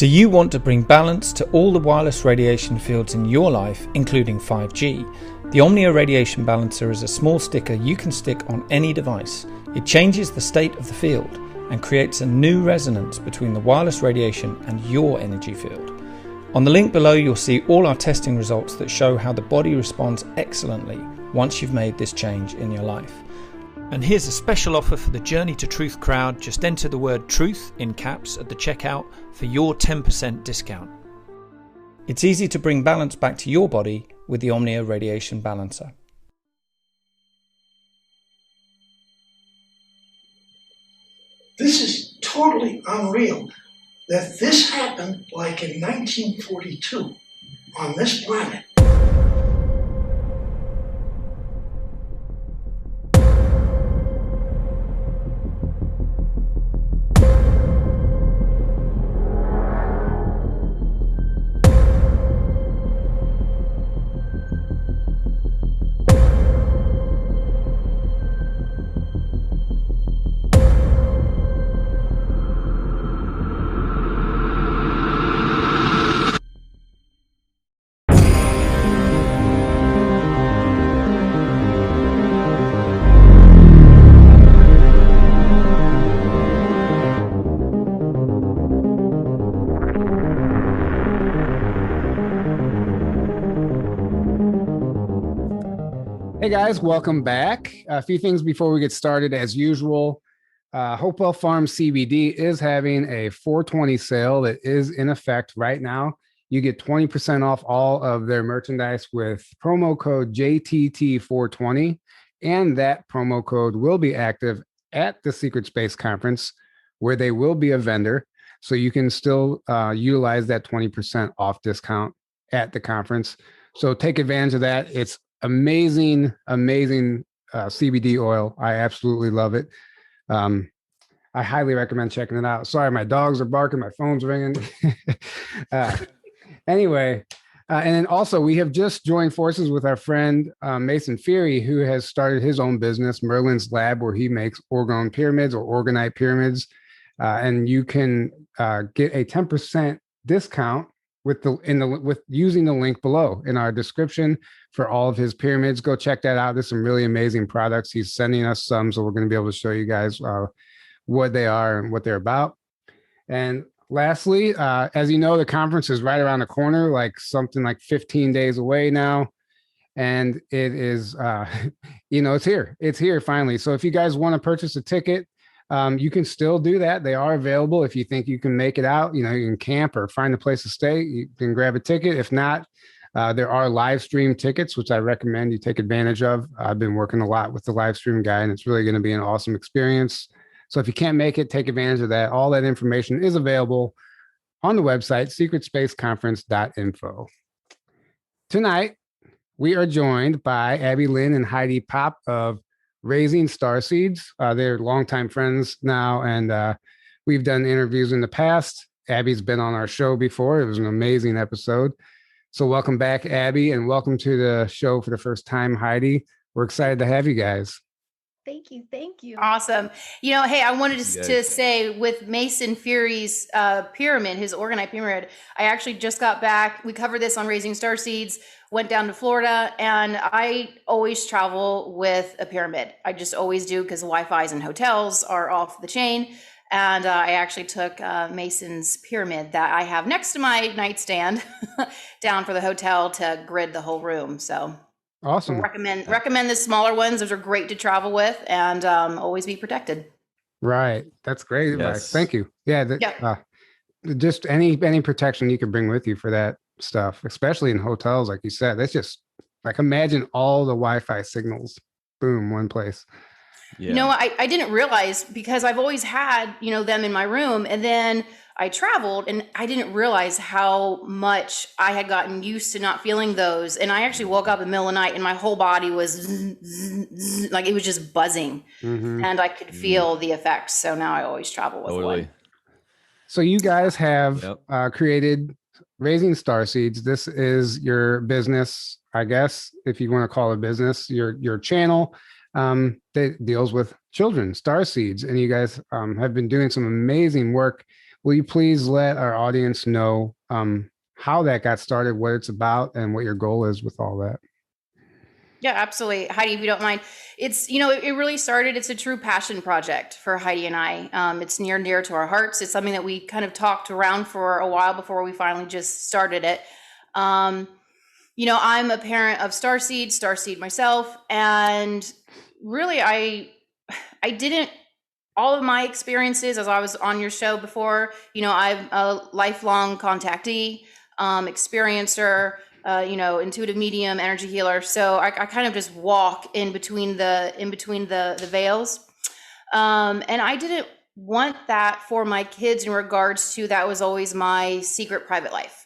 Do you want to bring balance to all the wireless radiation fields in your life, including 5G? The Omnia Radiation Balancer is a small sticker you can stick on any device. It changes the state of the field and creates a new resonance between the wireless radiation and your energy field. On the link below, you'll see all our testing results that show how the body responds excellently once you've made this change in your life. And here's a special offer for the Journey to Truth crowd. Just enter the word truth in caps at the checkout for your 10% discount. It's easy to bring balance back to your body with the Omnia Radiation Balancer. This is totally unreal that this happened like in 1942 on this planet. Hey guys, welcome back. A few things before we get started. As usual, Hopewell Farm CBD is having a 420 sale that is in effect right now. You get 20% off all of their merchandise with promo code JTT420, and that promo code will be active at the Secret Space Conference, where they will be a vendor, so you can still utilize that 20% off discount at the conference. So take advantage of that. It's amazing CBD oil. I absolutely love it. I highly recommend checking it out. Sorry, my dogs are barking, my phone's ringing. Anyway, and then also we have just joined forces with our friend Mason Fury, who has started his own business, Merlin's Lab, where he makes orgone pyramids or orgonite pyramids, and you can get a 10% discount with using the link below in our description for all of his pyramids. Go check that out. There's some really amazing products. He's sending us some, so we're going to be able to show you guys what they are and what they're about. And lastly, as you know, the conference is right around the corner, like something like 15 days away now. And it is, it's here finally. So if you guys want to purchase a ticket, you can still do that. They are available. If you think you can make it out, you can camp or find a place to stay, you can grab a ticket. If not, there are live stream tickets, which I recommend you take advantage of. I've been working a lot with the live stream guy, and it's really going to be an awesome experience. So if you can't make it, take advantage of that. All that information is available on the website, secretspaceconference.info. Tonight, we are joined by Abby, Lynn, and Heidi Popp of Raising Starseeds. They're longtime friends now, and we've done interviews in the past. Abby's been on our show before. It was an amazing episode. So welcome back, Abby, and welcome to the show for the first time, Heidi. We're excited to have you guys. Thank you. Awesome. Hey, I wanted to say with Mason Fury's pyramid, his orgonite pyramid, I actually just got back. We covered this on Raising Starseeds, went down to Florida, and I always travel with a pyramid. I just always do, because the Wi-Fi's in hotels are off the chain. And I actually took Mason's pyramid that I have next to my nightstand down for the hotel to grid the whole room. So awesome. Recommend the smaller ones. Those are great to travel with, and always be protected. Right. That's great advice. Yes. Thank you. Yeah. Just any protection you can bring with you for that stuff, especially in hotels, like you said. That's just like, imagine all the Wi-Fi signals, boom, one place. Yeah. I didn't realize, because I've always had, them in my room, and then I traveled and I didn't realize how much I had gotten used to not feeling those. And I actually woke up in the middle of the night and my whole body was like, it was just buzzing, and I could feel the effects. So now I always travel with one. So you guys have created Raising Starseeds. This is your business, I guess, if you want to call it business, your channel. That deals with children, Starseeds, and you guys have been doing some amazing work will you please let our audience know how that got started, what it's about, and what your goal is with all that? Yeah, absolutely. Heidi, if you don't mind, it's, it really started, it's a true passion project for Heidi and I. It's near and dear to our hearts. It's something that we kind of talked around for a while before we finally just started it. I'm a parent of Starseed myself. And really, I didn't, all of my experiences, as I was on your show before, I'm a lifelong contactee, experiencer, intuitive medium, energy healer. So I kind of just walk in between the veils. And I didn't want that for my kids in regards to, that was always my secret private life.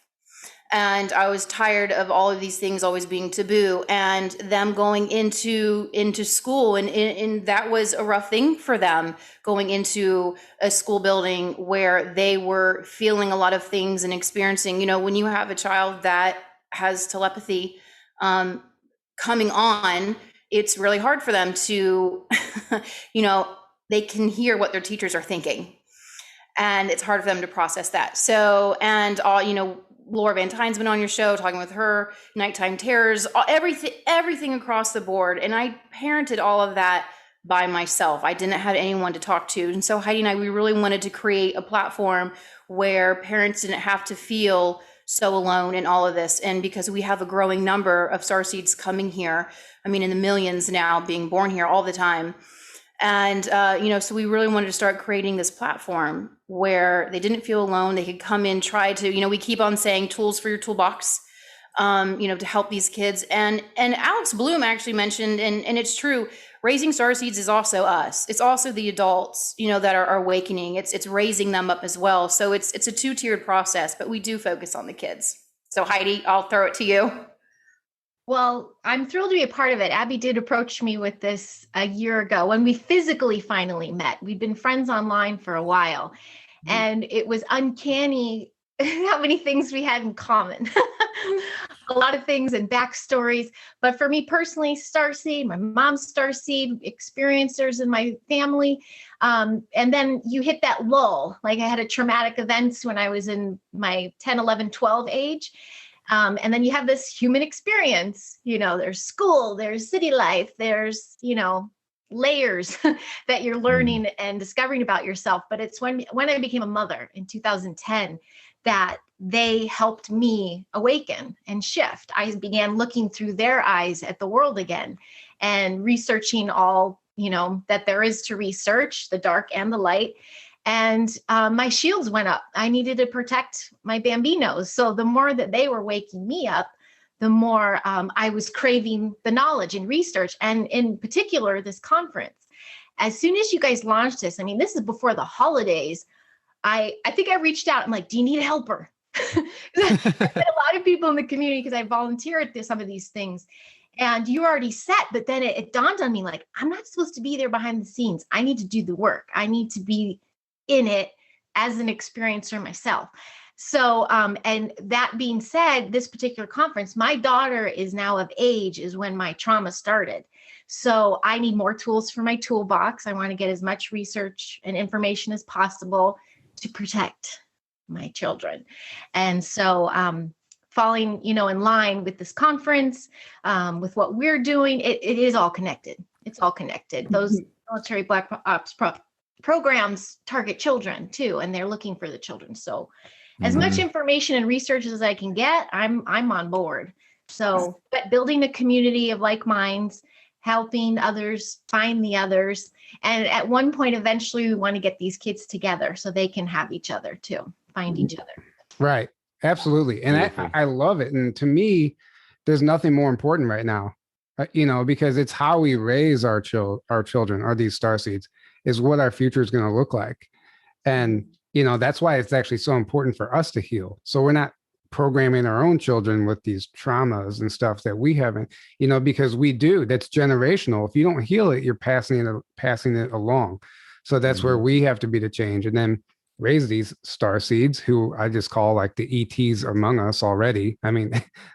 And I was tired of all of these things always being taboo and them going into school. And that was a rough thing for them, going into a school building where they were feeling a lot of things and experiencing, when you have a child that has telepathy coming on, it's really hard for them to, they can hear what their teachers are thinking. And it's hard for them to process that. So, and all, Laura Van Tyne's been on your show talking with her, nighttime terrors, everything across the board. And I parented all of that by myself. I didn't have anyone to talk to. And so Heidi and I, we really wanted to create a platform where parents didn't have to feel so alone in all of this. And because we have a growing number of starseeds coming here, in the millions now being born here all the time. And, so we really wanted to start creating this platform where they didn't feel alone. They could come in, try to, we keep on saying tools for your toolbox, to help these kids. And Alex Bloom actually mentioned, and it's true, raising starseeds is also us. It's also the adults, that are awakening. It's raising them up as well. So it's a two-tiered process, but we do focus on the kids. So Heidi, I'll throw it to you. Well, I'm thrilled to be a part of it. Abby did approach me with this a year ago when we physically finally met. We'd been friends online for a while, and it was uncanny how many things we had in common. A lot of things and backstories. But for me personally, Starseed, my mom's Starseed, experiencers in my family. And then you hit that lull. Like I had a traumatic events when I was in my 10, 11, 12 age. And then you have this human experience, there's school, there's city life, there's, layers that you're learning and discovering about yourself. But it's when I became a mother in 2010 that they helped me awaken and shift. I began looking through their eyes at the world again and researching all, that there is to research, the dark and the light. And my shields went up. I needed to protect my bambinos. So the more that they were waking me up, the more I was craving the knowledge and research. And in particular, this conference. As soon as you guys launched this, this is before the holidays, I think I reached out. I'm like, do you need a helper? There's a lot of people in the community because I volunteer at some of these things. And you already set, but then it dawned on me, like, I'm not supposed to be there behind the scenes. I need to do the work. I need to be in it as an experiencer myself. So, and that being said, this particular conference, my daughter is now of age is when my trauma started. So I need more tools for my toolbox. I want to get as much research and information as possible to protect my children. And so, falling, in line with this conference, with what we're doing, it is all connected. It's all connected. Those military Black Ops programs target children too, and they're looking for the children. So as much information and research as I can get, I'm on board. So, but building a community of like minds, helping others find the others. And at one point, eventually we want to get these kids together so they can have each other too, find each other. Right. Absolutely. And I love it. And to me, there's nothing more important right now, because it's how we raise our children, or these starseeds, is what our future is going to look like. And, that's why it's actually so important for us to heal. So we're not programming our own children with these traumas and stuff that we haven't, because we do. That's generational. If you don't heal it, you're passing it along. So that's where we have to be the change. And then raise these starseeds, who I just call like the ETs among us already.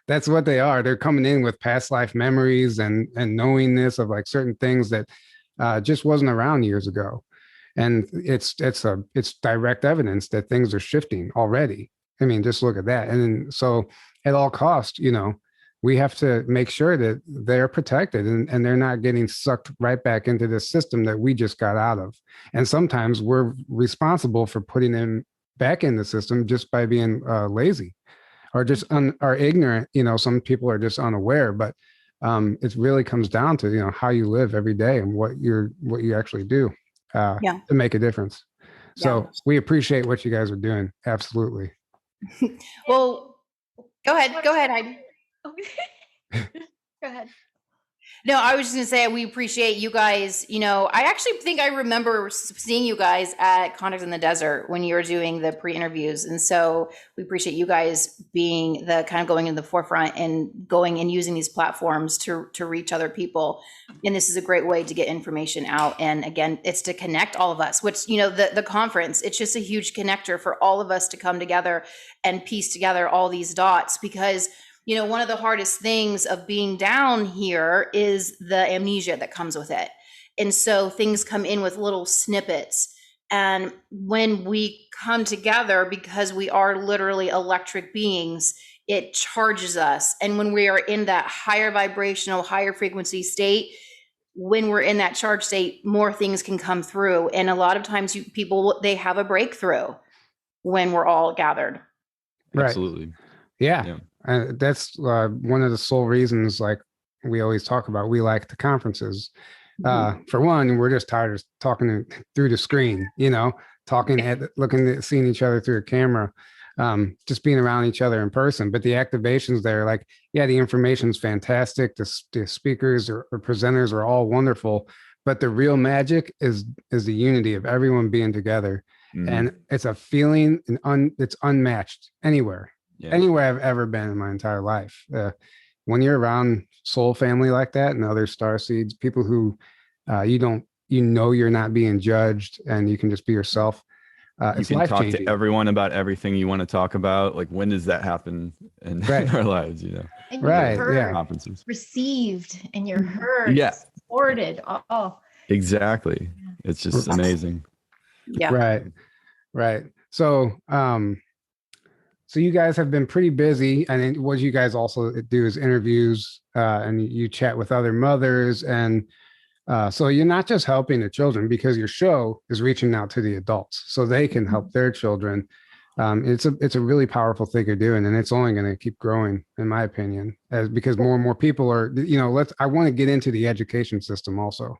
That's what they are. They're coming in with past life memories and knowingness of like certain things that just wasn't around years ago. And it's direct evidence that things are shifting already. I mean, just look at that. And then, so at all costs, we have to make sure that they're protected and they're not getting sucked right back into this system that we just got out of. And sometimes we're responsible for putting them back in the system just by being lazy or just are ignorant. Some people are just unaware, but it really comes down to, how you live every day and what you actually do to make a difference. So we appreciate what you guys are doing. Absolutely. Well, go ahead, Heidi. Go ahead. No, I was just going to say, we appreciate you guys. I actually think I remember seeing you guys at Contact in the Desert when you were doing the pre-interviews. And so we appreciate you guys being the kind of going in the forefront and going and using these platforms to reach other people. And this is a great way to get information out. And again, it's to connect all of us, which, the conference, it's just a huge connector for all of us to come together and piece together all these dots, because one of the hardest things of being down here is the amnesia that comes with it. And so things come in with little snippets. And when we come together, because we are literally electric beings, it charges us. And when we are in that higher vibrational, higher frequency state, when we're in that charged state, more things can come through. And a lot of times people, they have a breakthrough when we're all gathered. Right. Absolutely. Yeah. That's one of the sole reasons, like we always talk about, we like the conferences. For one, we're just tired of talking through the screen, seeing each other through a camera, just being around each other in person. But the activations there, like, the information's fantastic. The speakers or presenters are all wonderful. But the real magic is the unity of everyone being together. And it's a feeling it's unmatched anywhere. Anywhere I've ever been in my entire life. When you're around soul family like that and other starseeds, people who you're not being judged and you can just be yourself. You can talk to everyone about everything you want to talk about. Like, when does that happen in our lives? And you're heard, conferences, received, and you're heard, supported. Oh, exactly. It's just amazing. Yeah. Right. So, so you guys have been pretty busy, and what you guys also do is interviews, and you chat with other mothers, and so you're not just helping the children, because your show is reaching out to the adults so they can help their children. It's a really powerful thing you're doing, and it's only going to keep growing, in my opinion, because more and more people are. I want to get into the education system also.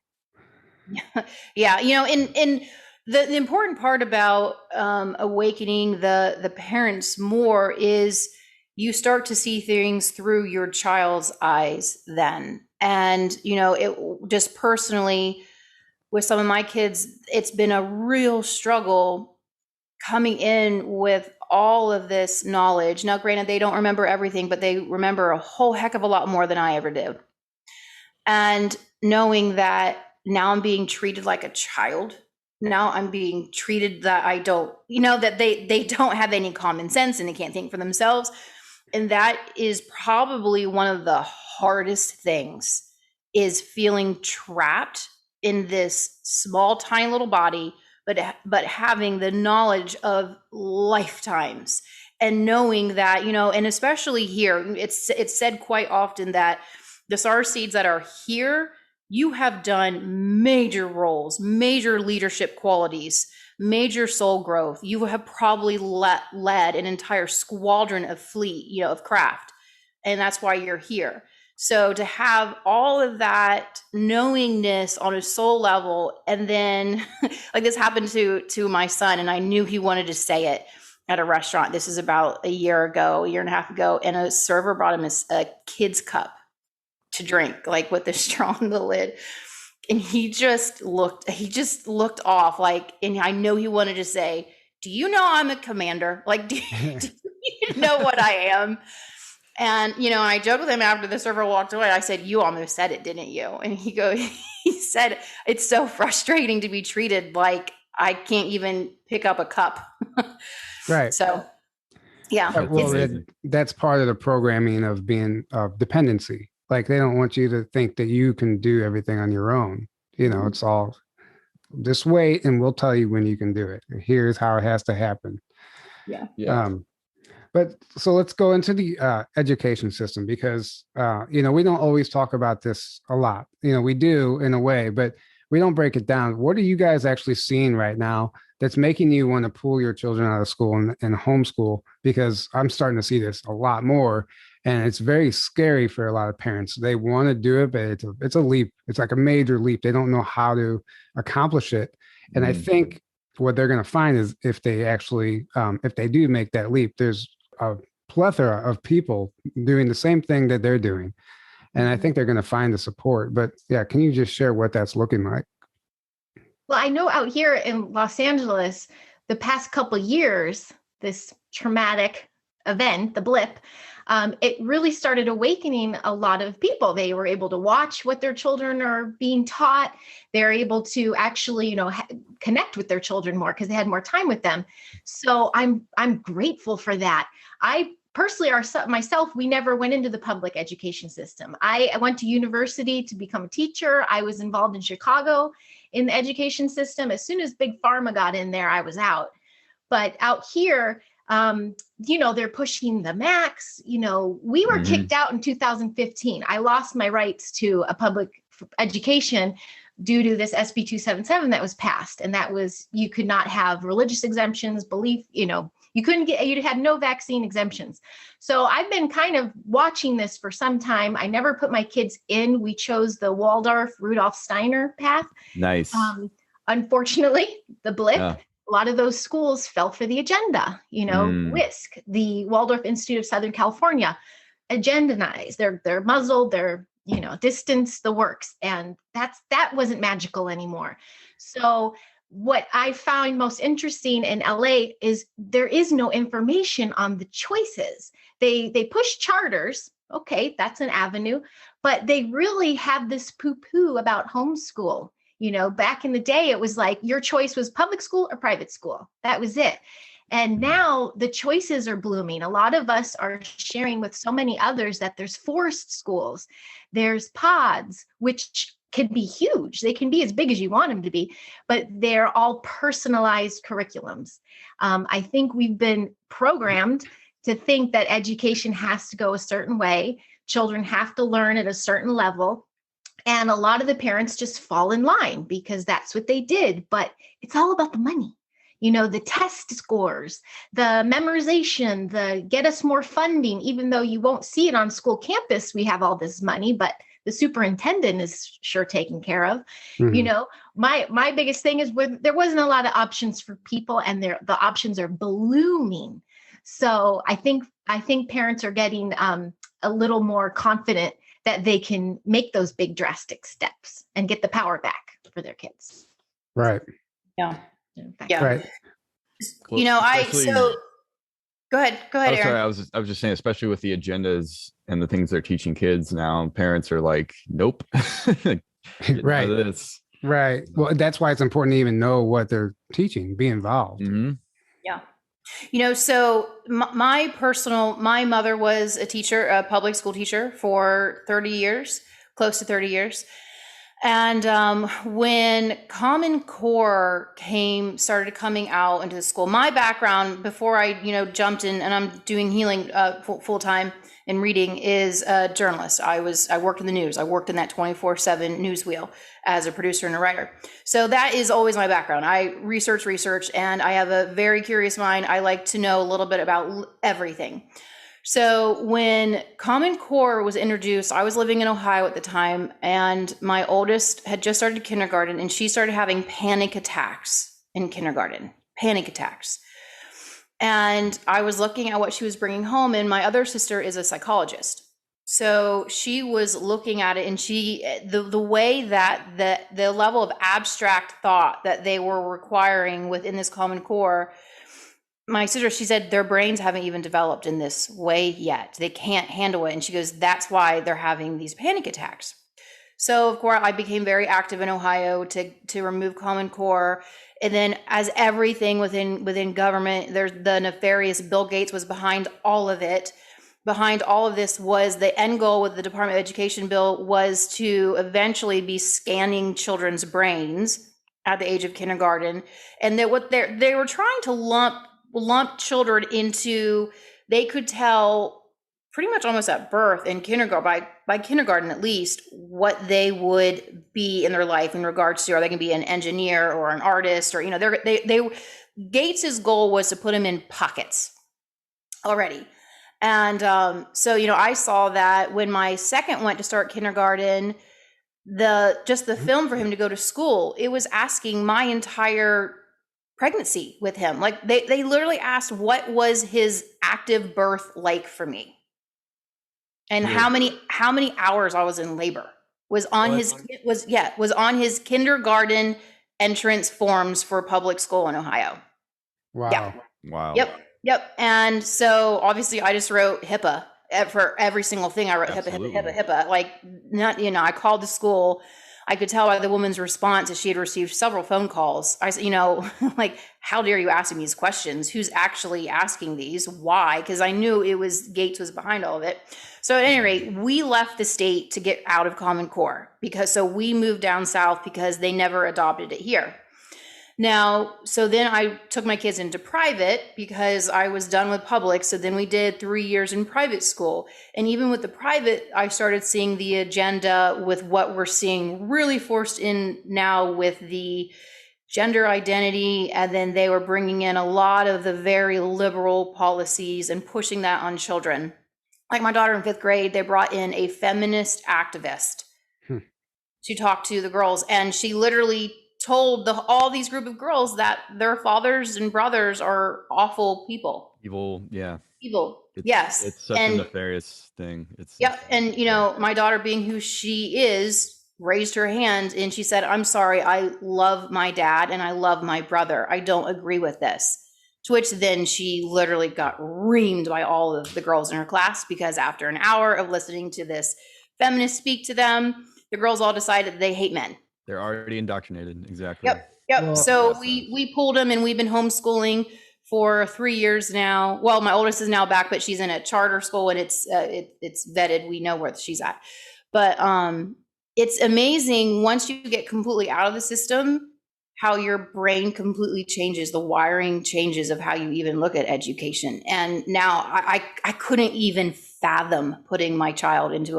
Yeah, in the important part about awakening the parents more is you start to see things through your child's eyes then. And, it just personally with some of my kids, it's been a real struggle coming in with all of this knowledge. Now, granted, they don't remember everything, but they remember a whole heck of a lot more than I ever did. And knowing that now I'm being treated like a child. Now I'm being treated that I don't, that they don't have any common sense and they can't think for themselves. And that is probably one of the hardest things, is feeling trapped in this small, tiny little body, but having the knowledge of lifetimes and knowing that, and especially here, it's said quite often that the Starseeds that are here, you have done major roles, major leadership qualities, major soul growth. You have probably led an entire squadron of fleet, of craft. And that's why you're here. So to have all of that knowingness on a soul level, and then like this happened to my son, and I knew he wanted to say it at a restaurant. This is about a year and a half ago. And a server brought him a kid's cup to drink, like with the straw on the lid. And he just looked off, like, and I know he wanted to say, do you know I'm a commander? Like, do you know what I am? And, I joked with him after the server walked away. I said, you almost said it, didn't you? And he said, it's so frustrating to be treated like I can't even pick up a cup. Right. So, yeah. Well, that's part of the programming of being dependency. Like, they don't want you to think that you can do everything on your own. It's all just wait and we'll tell you when you can do it. Here's how it has to happen. Yeah. But so let's go into the education system, because, we don't always talk about this a lot. We do in a way, but we don't break it down. What are you guys actually seeing right now that's making you want to pull your children out of school and homeschool? Because I'm starting to see this a lot more, and it's very scary for a lot of parents. They want to do it, but it's a leap. It's like a major leap. They don't know how to accomplish it. And I think what they're going to find is if they actually, if they do make that leap, there's a plethora of people doing the same thing that they're doing. And I think they're going to find the support. But yeah, can you just share what that's looking like? Well, I know out here in Los Angeles, the past couple of years, this traumatic event, the blip, it really started awakening a lot of people. They were able to watch what their children are being taught. They're able to actually, connect with their children more because they had more time with them. So I'm grateful for that. I personally, myself, we never went into the public education system. I went to university to become a teacher. I was involved in Chicago in the education system. As soon as Big Pharma got in there, I was out. But out here, they're pushing the max. We were kicked out in 2015. I lost my rights to a public education due to this SB 277 that was passed. And that was, you could not have religious exemptions, belief, you couldn't get, you had no vaccine exemptions. So I've been kind of watching this for some time. I never put my kids in. We chose the Waldorf Rudolf Steiner path. Nice. Unfortunately, the blip, a lot of those schools fell for the agenda, WISC, the Waldorf Institute of Southern California, agendized. They're muzzled, they're, distance, the works. And that wasn't magical anymore. So what I found most interesting in LA is there is no information on the choices. They push charters. Okay, that's an avenue, but they really have this poo-poo about homeschool. Back in the day, it was like your choice was public school or private school. That was it. And now the choices are blooming. A lot of us are sharing with so many others that there's forced schools, there's pods, which can be huge. They can be as big as you want them to be, but they're all personalized curriculums. I think we've been programmed to think that education has to go a certain way. Children have to learn at a certain level. And a lot of the parents just fall in line because that's what they did. But it's all about the money. The test scores, the memorization, the get us more funding, even though you won't see it on school campus, we have all this money, but the superintendent is sure taken care of. My biggest thing is there wasn't a lot of options for people, and the options are blooming. So I think parents are getting a little more confident that they can make those big drastic steps and get the power back for their kids. Right. Yeah. Right. Go ahead, Aaron. Sorry, I was just saying, especially with the agendas and the things they're teaching kids now, parents are like, nope. Right. This. Right. Well, that's why it's important to even know what they're teaching, be involved. Mm-hmm. Yeah. So my mother was a teacher, a public school teacher for 30 years, close to 30 years. And when Common Core started coming out into the school, my background before I, jumped in and I'm doing healing full time and reading is a journalist. I worked in the news. I worked in that 24/7 news wheel as a producer and a writer. So that is always my background. I research, and I have a very curious mind. I like to know a little bit about everything. So when Common Core was introduced, I was living in Ohio at the time, and my oldest had just started kindergarten, and she started having panic attacks in kindergarten, panic attacks. And I was looking at what she was bringing home, and my other sister is a psychologist. So she was looking at it, and the way that the level of abstract thought that they were requiring within this Common Core, my sister, she said their brains haven't even developed in this way yet. They can't handle it. And she goes, that's why they're having these panic attacks. So of course I became very active in Ohio to remove Common Core. And then as everything within government, there's the nefarious Bill Gates was behind all of it. Behind all of this was the end goal with the Department of Education bill was to eventually be scanning children's brains at the age of kindergarten, and that what they were trying to lump children into, they could tell pretty much almost at birth in kindergarten, by kindergarten at least, what they would be in their life in regards to, are they going to be an engineer or an artist, or they Gates's goal was to put them in pockets already. And so I saw that when my second went to start kindergarten, the film for him to go to school, it was asking my entire pregnancy with him. Like they literally asked, what was his active birth like for me, and how many hours I was in labor was on his kindergarten entrance forms for public school in Ohio. Wow. Yeah. Wow. Yep. And so obviously I just wrote HIPAA for every single thing. I wrote HIPAA. Like, not, I called the school. I could tell by the woman's response that she had received several phone calls. I said, like, how dare you ask me these questions? Who's actually asking these? Why? Because I knew Gates was behind all of it. So at any rate, we left the state to get out of Common Core so we moved down south because they never adopted it here. Now, so then I took my kids into private because I was done with public. So then we did 3 years in private school. And even with the private, I started seeing the agenda with what we're seeing really forced in now with the gender identity. And then they were bringing in a lot of the very liberal policies and pushing that on children. Like my daughter in 5th grade, they brought in a feminist activist to talk to the girls. And she literally told all these group of girls that their fathers and brothers are awful people. Evil. Yes. It's such a nefarious thing. And my daughter, being who she is, raised her hand and she said, "I'm sorry, I love my dad and I love my brother. I don't agree with this." To which then she literally got reamed by all of the girls in her class, because after an hour of listening to this feminist speak to them, the girls all decided they hate men. They're already indoctrinated. Exactly. Yep. Well, so we pulled them, and we've been homeschooling for 3 years now. Well, my oldest is now back, but she's in a charter school, and it's vetted. We know where she's at. But it's amazing once you get completely out of the system, how your brain completely changes. The wiring changes of how you even look at education. And now I couldn't even fathom putting my child into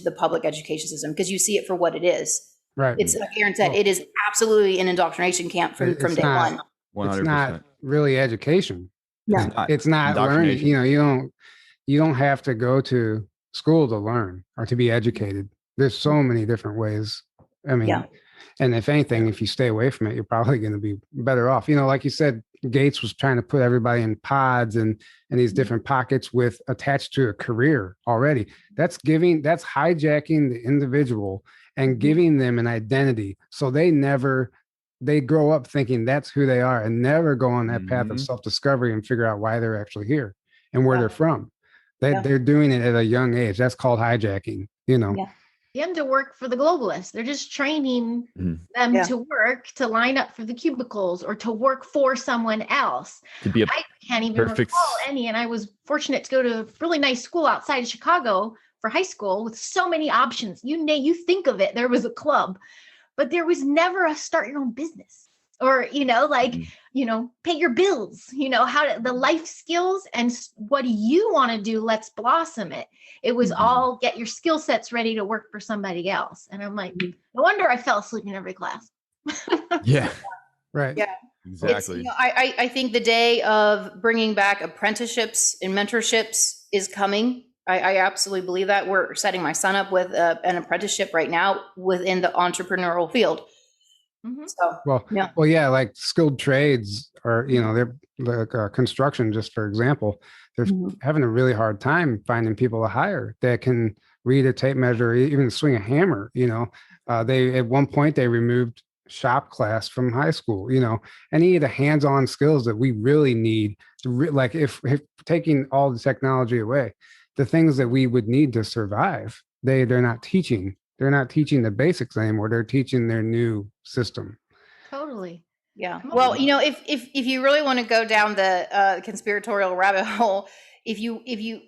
the public education system, because you see it for what it is. Right. It's like Aaron said, it is absolutely an indoctrination camp from day one. 100%. It's not really education. No. It's not learning. You don't have to go to school to learn or to be educated. There's so many different ways. I mean, and if anything, if you stay away from it, you're probably going to be better off. Like you said, Gates was trying to put everybody in pods and these different pockets with attached to a career already. That's hijacking the individual and giving them an identity. So they grow up thinking that's who they are and never go on that path of self-discovery and figure out why they're actually here and where they're from. They're doing it at a young age. That's called hijacking, Them to work for the globalists. They're just training them to work, to line up for the cubicles, or to work for someone else. I can't even recall any, and I was fortunate to go to a really nice school outside of Chicago for high school with so many options. You think of it, there was a club, but there was never a start your own business, or pay your bills, the life skills and what do you want to do, let's blossom it. It was all get your skill sets ready to work for somebody else. And I'm like, no wonder I fell asleep in every class. Yeah. Right. Yeah. Exactly. I think the day of bringing back apprenticeships and mentorships is coming. I absolutely believe that. We're setting my son up with an apprenticeship right now within the entrepreneurial field. So, like skilled trades, or they're like construction, just for example, they're having a really hard time finding people to hire that can read a tape measure, even swing a hammer. They at one point they removed shop class from high school. Any of the hands-on skills that we really need to if taking all the technology away, the things that we would need to survive, they're not teaching. They're not teaching the basics anymore. They're teaching their new system. Totally. Yeah. Well, if you really want to go down the conspiratorial rabbit hole, if you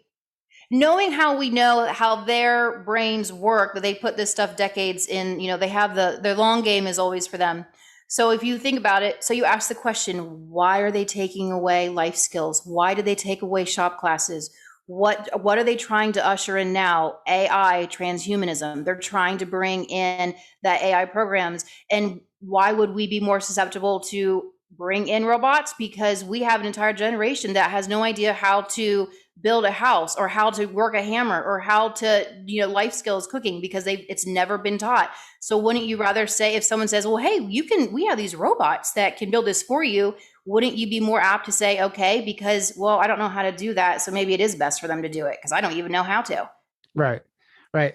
knowing how we know how their brains work, that they put this stuff decades in, they have their long game is always for them. So if you think about it, so you ask the question, why are they taking away life skills? Why did they take away shop classes? What are they trying to usher in now? AI, transhumanism. They're trying to bring in that AI programs. And why would we be more susceptible to bring in robots? Because we have an entire generation that has no idea how to build a house or how to work a hammer or how to, life skills, cooking, because it's never been taught. So wouldn't you rather say, if someone says, well, hey, we have these robots that can build this for you, wouldn't you be more apt to say, okay, because, well, I don't know how to do that, so maybe it is best for them to do it because I don't even know how to. Right.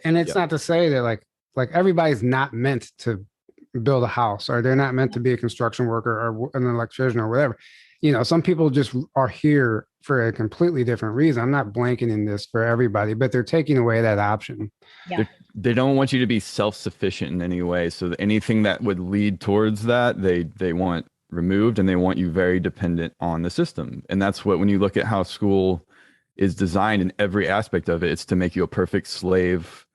And it's not to say that like everybody's not meant to build a house, or they're not meant to be a construction worker or an electrician or whatever. Some people just are here for a completely different reason. I'm not blanketing this for everybody, but they're taking away that option. Yeah. They don't want you to be self-sufficient in any way. So anything that would lead towards that, they want removed, and they want you very dependent on the system. And that's when you look at how school is designed in every aspect of it, it's to make you a perfect slave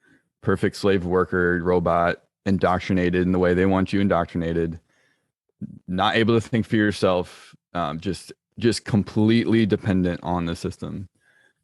worker, robot, indoctrinated in the way they want you indoctrinated, not able to think for yourself, just completely dependent on the system.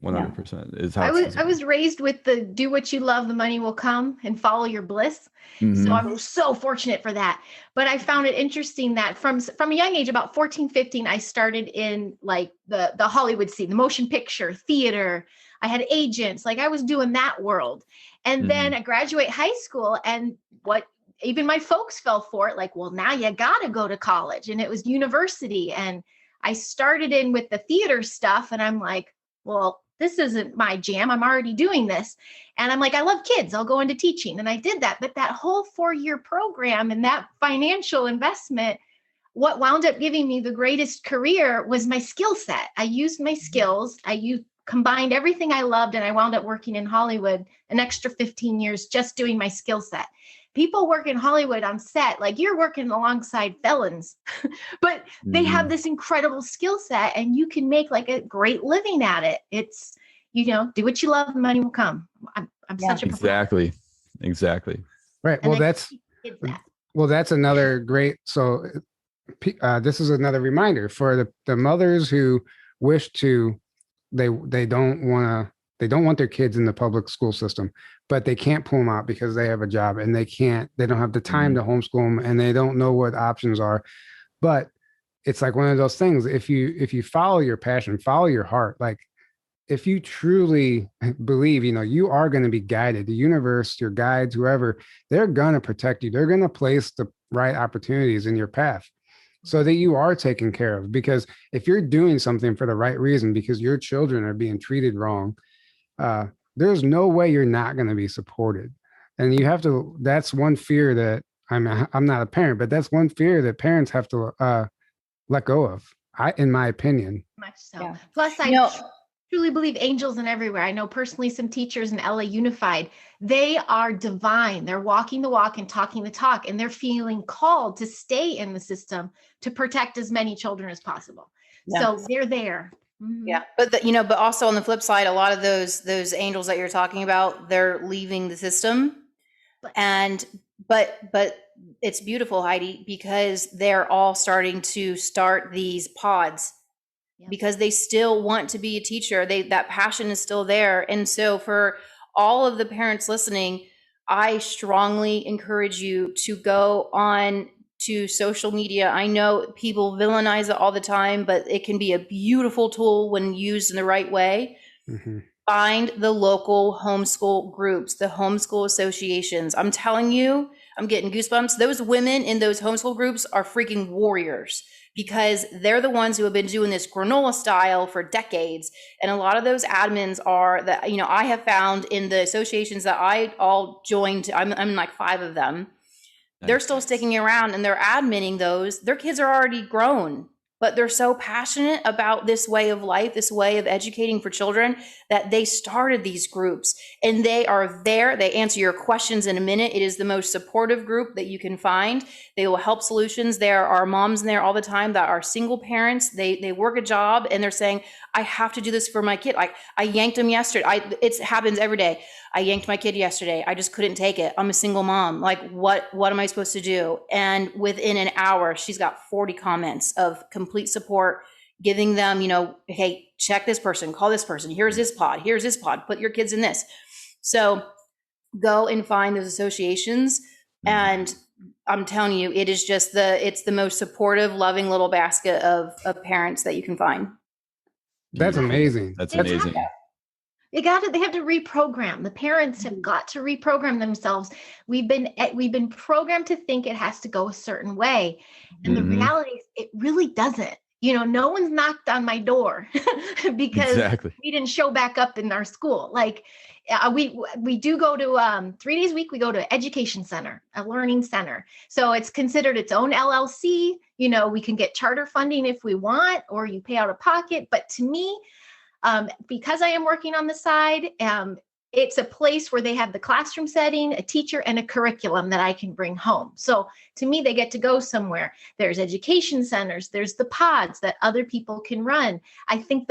100% is how I was raised with the do what you love, the money will come, and follow your bliss. Mm-hmm. So I was so fortunate for that. But I found it interesting that from a young age, about 14, 15, I started in like the Hollywood scene, the motion picture, theater. I had agents, like I was doing that world. And then I graduate high school, and what even my folks fell for it, like, well, now you got to go to college. And it was university. And I started in with the theater stuff, and I'm like, well, this isn't my jam. I'm already doing this. And I'm like, I love kids. I'll go into teaching. And I did that. But that whole 4-year program and that financial investment, what wound up giving me the greatest career was my skill set. I used my skills. Combined everything I loved, and I wound up working in Hollywood an extra 15 years just doing my skill set. People work in Hollywood on set, like you're working alongside felons, but they have this incredible skill set, and you can make like a great living at it. It's, do what you love, money will come. I'm such a exactly. Right. Well, that's another great. So this is another reminder for the mothers who wish to. They don't want their kids in the public school system, but they can't pull them out because they have a job, and they don't have the time to homeschool them, and they don't know what options are. But it's like one of those things. If you follow your passion, follow your heart, like if you truly believe, you are going to be guided, the universe, your guides, whoever, they're going to protect you. They're going to place the right opportunities in your path, so that you are taken care of. Because if you're doing something for the right reason, because your children are being treated wrong, there's no way you're not going to be supported. And you have to, that's one fear that I'm not a parent, but that's one fear that parents have to let go of, in my opinion. Much so. Yeah. Plus, I truly believe angels are everywhere. I know personally some teachers in LA Unified, they are divine. They're walking the walk and talking the talk, and they're feeling called to stay in the system to protect as many children as possible. Yeah. So they're there. Mm-hmm. Yeah. But also on the flip side, a lot of those angels that you're talking about, they're leaving the system. But it's beautiful, Heidi, because they're all starting to start these pods. Yeah. Because they still want to be a teacher. That passion is still there. And so for all of the parents listening, I strongly encourage you to go on to social media. I know people villainize it all the time, but it can be a beautiful tool when used in the right way. Mm-hmm. Find the local homeschool groups, the homeschool associations. I'm telling you, I'm getting goosebumps. Those women in those homeschool groups are freaking warriors, because they're the ones who have been doing this granola style for decades. And a lot of those admins are that, I have found in the associations that I all joined, I'm in like 5 of them. They're still sticking around, and they're adminning those. Their kids are already grown. but they're so passionate about this way of life, this way of educating for children, that they started these groups, and they are there. They answer your questions in a minute. It is the most supportive group that you can find. They will help solutions. There are moms in there all the time that are single parents. They work a job and they're saying, I have to do this for my kid. Like, I yanked him yesterday. It happens every day. I yanked my kid yesterday. I just couldn't take it. I'm a single mom. Like, what am I supposed to do? And within an hour, she's got 40 comments of complete support, giving them, hey, check this person, call this person. Here's this pod, put your kids in this. So go and find those associations. And I'm telling you, it is just it's the most supportive, loving little basket of parents that you can find. That's amazing. That's amazing. They have to reprogram. The parents have got to reprogram themselves. We've been programmed to think it has to go a certain way. And the reality is it really doesn't. No one's knocked on my door because we didn't show back up in our school. Like we do go to 3 days a week. We go to an education center, a learning center. So it's considered its own LLC. We can get charter funding if we want, or you pay out of pocket. But to me, because I am working on the side, it's a place where they have the classroom setting, a teacher, and a curriculum that I can bring home. So to me, they get to go somewhere. There's education centers. There's the pods that other people can run. I think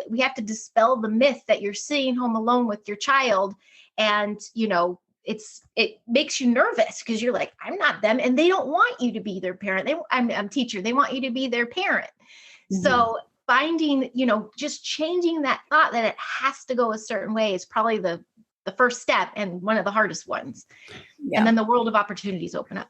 we have to dispel the myth that you're sitting home alone with your child, and it makes you nervous because you're like, I'm not them, and they don't want you to be their parent. I'm teacher. They want you to be their parent. Mm-hmm. So finding, just changing that thought that it has to go a certain way is probably the first step and one of the hardest ones. Yeah. And then the world of opportunities open up.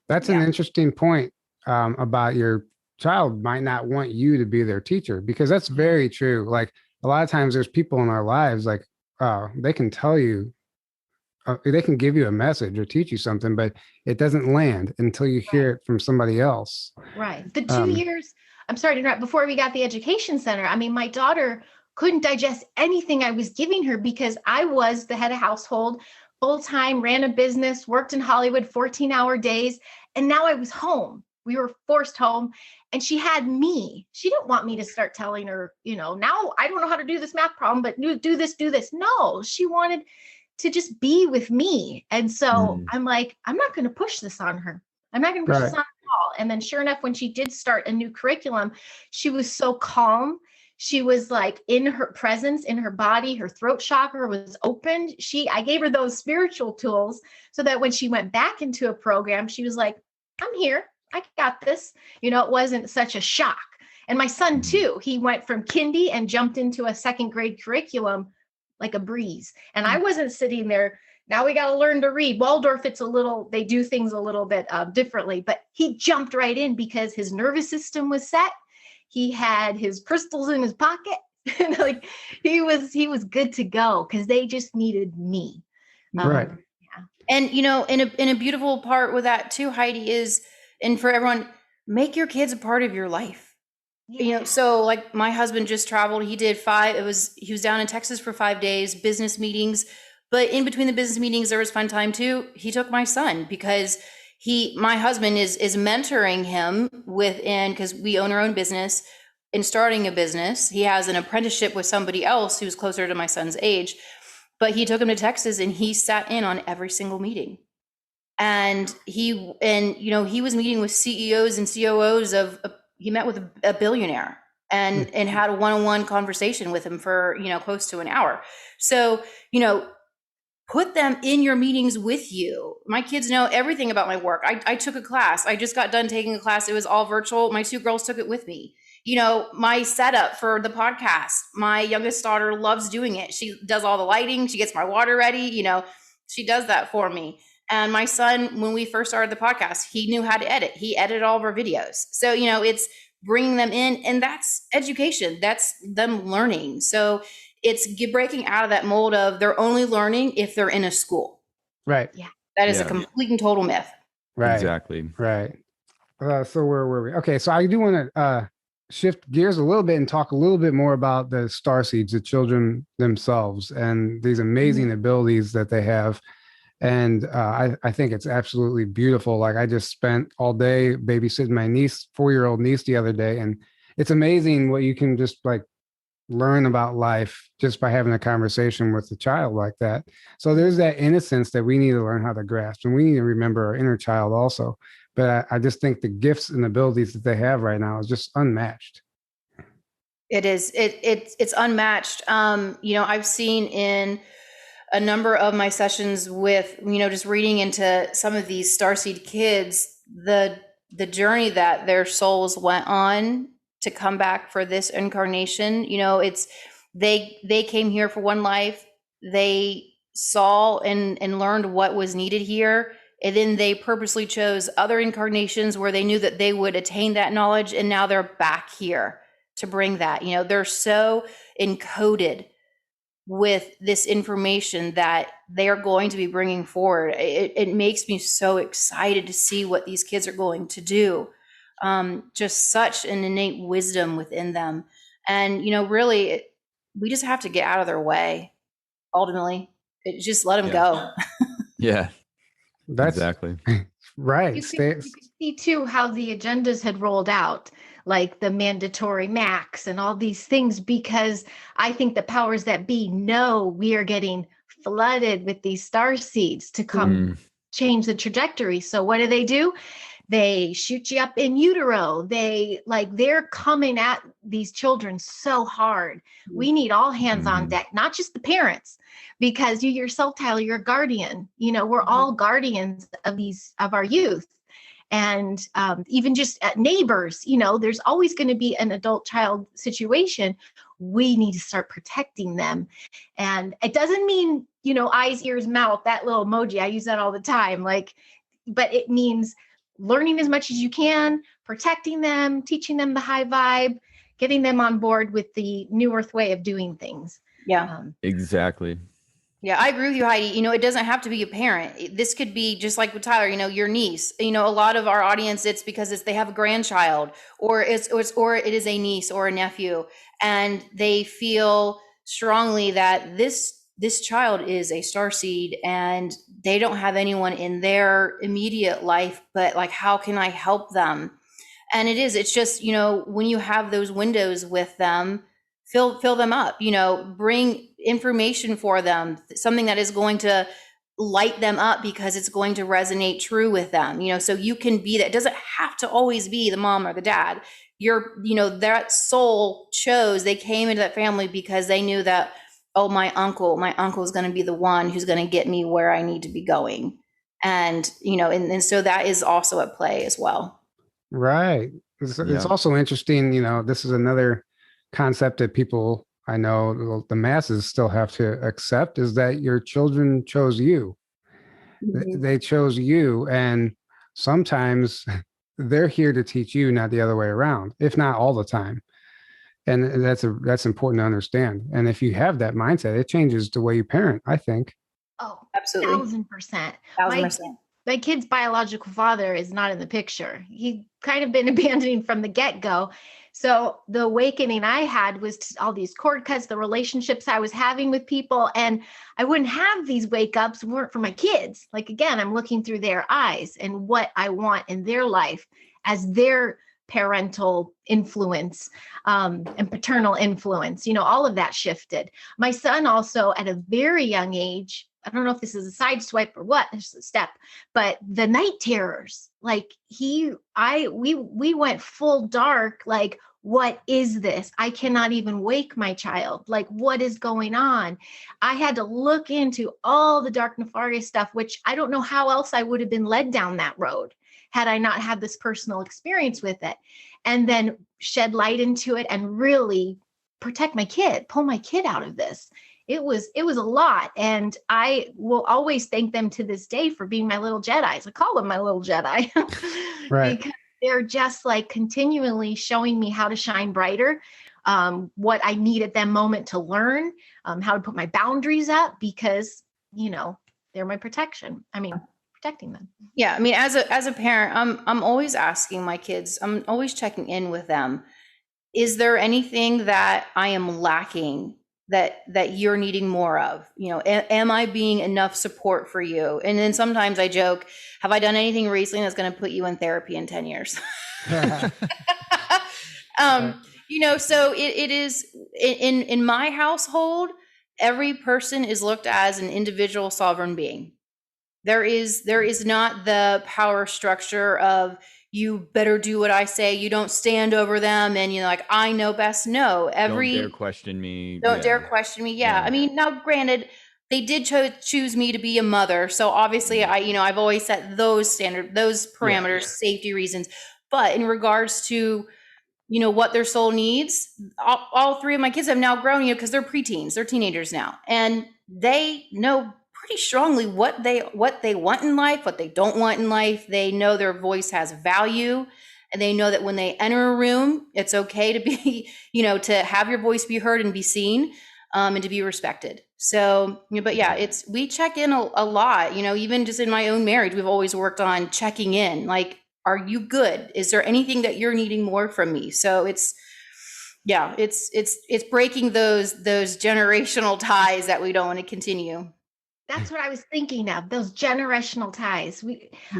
That's an interesting point about your child might not want you to be their teacher, because that's very true. Like, a lot of times there's people in our lives, like, they can tell you, they can give you a message or teach you something, but it doesn't land until you hear it from somebody else. Right. The 2 years, I'm sorry to interrupt, before we got the education center, my daughter couldn't digest anything I was giving her because I was the head of household, full-time, ran a business, worked in Hollywood, 14-hour days. And now I was home. We were forced home, and she had me. She didn't want me to start telling her, now I don't know how to do this math problem, but do this. No, she wanted to just be with me. And so I'm like, I'm not going to push this on her. I'm not going to push this on her at all. And then sure enough, when she did start a new curriculum, she was so calm. She was like in her presence, in her body, her throat chakra was opened. I gave her those spiritual tools so that when she went back into a program, she was like, I'm here. I got this. It wasn't such a shock. And my son too, he went from kindy and jumped into a second grade curriculum like a breeze. And I wasn't sitting there. Now we got to learn to read. Waldorf, they do things a little bit differently, but he jumped right in because his nervous system was set. He had his crystals in his pocket. Like he was good to go because they just needed me. Right. Yeah. And, in a beautiful part with that too, Heidi, is, and for everyone, make your kids a part of your life. Yeah. So like my husband just traveled, he did he was down in Texas for 5 days, business meetings. But in between the business meetings, there was fun time too. He took my son because my husband is mentoring him because we own our own business. In starting a business, he has an apprenticeship with somebody else who's closer to my son's age, but he took him to Texas and he sat in on every single meeting. And he was meeting with CEOs and COOs he met with a billionaire and had a one-on-one conversation with him for, close to an hour. So, put them in your meetings with you. My kids know everything about my work. I took a class. I just got done taking a class. It was all virtual. My 2 girls took it with me. My setup for the podcast, my youngest daughter loves doing it. She does all the lighting. She gets my water ready. She does that for me. And my son, when we first started the podcast, he knew how to edit. He edited all of our videos. So, it's bringing them in, and that's education. That's them learning. So it's breaking out of that mold of they're only learning if they're in a school. Right. Yeah. That is a complete and total myth. Right. Exactly. Right. So where were we? Okay. So I do want to shift gears a little bit and talk a little bit more about the Starseeds, the children themselves, and these amazing abilities that they have. And I think it's absolutely beautiful. Like I just spent all day babysitting my niece, 4-year-old niece the other day. And it's amazing what you can just like learn about life just by having a conversation with a child like that. So there's that innocence that we need to learn how to grasp, and we need to remember our inner child also. But I just think the gifts and abilities that they have right now is just unmatched. It is. It's unmatched. I've seen in a number of my sessions with, just reading into some of these starseed kids, the journey that their souls went on to come back for this incarnation. It's they came here for one life, they saw and learned what was needed here, and then they purposely chose other incarnations where they knew that they would attain that knowledge, and now they're back here to bring that. They're so encoded with this information that they are going to be bringing forward. It makes me so excited to see what these kids are going to do. Just such an innate wisdom within them. And, really, we just have to get out of their way, ultimately. Just let them go. Yeah, That's exactly. right. You could see too how the agendas had rolled out, like the mandatory max and all these things, because I think the powers that be know we are getting flooded with these star seeds to come change the trajectory. So what do? They shoot you up in utero. They're coming at these children so hard. We need all hands on deck, not just the parents, because you yourself, Tyler, you're a guardian. We're all guardians of our youth. And even just neighbors, there's always going to be an adult-child situation. We need to start protecting them. And it doesn't mean, eyes, ears, mouth, that little emoji. I use that all the time. But it means learning as much as you can, protecting them, teaching them the high vibe, getting them on board with the New Earth way of doing things. Yeah, exactly. Yeah, I agree with you, Heidi. It doesn't have to be a parent. This could be just like with Tyler, your niece. A lot of our audience, it's because they have a grandchild, or it is a niece or a nephew, and they feel strongly that this child is a starseed and they don't have anyone in their immediate life, but like, how can I help them? And it's just, when you have those windows with them, fill them up, bring information for them, something that is going to light them up because it's going to resonate true with them, so you can be that. It doesn't have to always be the mom or the dad. That soul they came into that family because they knew that, oh, my uncle is going to be the one who's going to get me where I need to be going. And, and so that is also at play as well. Right. It's also interesting, this is another concept that people, I know the masses still have to accept, is that your children chose you. They chose you. And sometimes they're here to teach you, not the other way around, if not all the time. And that's important to understand. And if you have that mindset, it changes the way you parent, I think. Oh, absolutely. 1,000%. 1,000%. My kid's biological father is not in the picture. He'd kind of been abandoning from the get-go. So the awakening I had was to all these cord cuts, the relationships I was having with people, and I wouldn't have these wake ups if it weren't for my kids. Like, again, I'm looking through their eyes and what I want in their life as their parental influence and paternal influence. All of that shifted. My son also, at a very young age, I don't know if this is a side swipe or what, this is a step, but the night terrors, like we went full dark. Like, what is this? I cannot even wake my child. Like, what is going on? I had to look into all the dark nefarious stuff, which I don't know how else I would have been led down that road had I not had this personal experience with it, and then shed light into it and really protect my kid, pull my kid out of this. It was a lot. And I will always thank them to this day for being my little Jedis. I call them my little Jedi. Right. Because they're just like continually showing me how to shine brighter, what I need at that moment to learn, how to put my boundaries up, because, they're my protection. Protecting them. Yeah. As a parent, I'm always asking my kids, I'm always checking in with them. Is there anything that I am lacking that you're needing more of? Am I being enough support for you? And then sometimes I joke, have I done anything recently that's going to put you in therapy in 10 years? So it is in my household, every person is looked as an individual sovereign being. There is not the power structure of, you better do what I say, you don't stand over them, and like, I know best. No, don't dare question me. Don't dare question me. Yeah. I mean, now granted, they did choose me to be a mother, so obviously I've always set those parameters, safety reasons. But in regards to what their soul needs, all three of my kids have now grown, because they're preteens, they're teenagers now, and they know pretty strongly what they want in life, what they don't want in life. They know their voice has value, and they know that when they enter a room, it's okay to be, to have your voice be heard and be seen, and to be respected. So, but yeah, we check in a lot, even just in my own marriage, we've always worked on checking in, like, are you good? Is there anything that you're needing more from me? So it's breaking those generational ties that we don't want to continue. That's what I was thinking of, those generational ties.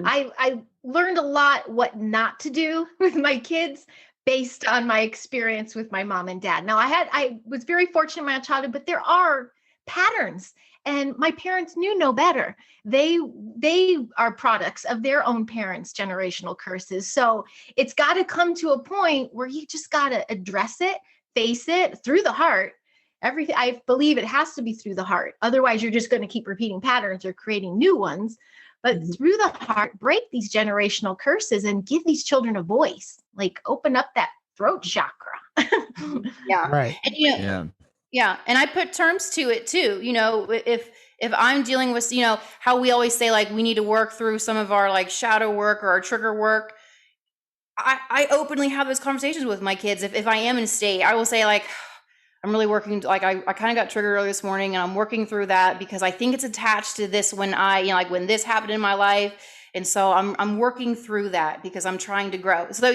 I learned a lot what not to do with my kids based on my experience with my mom and dad. Now, I was very fortunate in my childhood, but there are patterns, and my parents knew no better. They are products of their own parents' generational curses. So it's got to come to a point where you just got to address it, face it through the heart. Everything, I believe it has to be through the heart. Otherwise, you're just going to keep repeating patterns or creating new ones. But through the heart, break these generational curses and give these children a voice. Like, open up that throat chakra. Yeah. Right. And, yeah. And I put terms to it too. If I'm dealing with, how we always say, like, we need to work through some of our like shadow work or our trigger work. I openly have those conversations with my kids. If I am in a state, I will say, like, I'm really working, like, I kind of got triggered early this morning, and I'm working through that because I think it's attached to this when when this happened in my life. And so I'm working through that because I'm trying to grow. So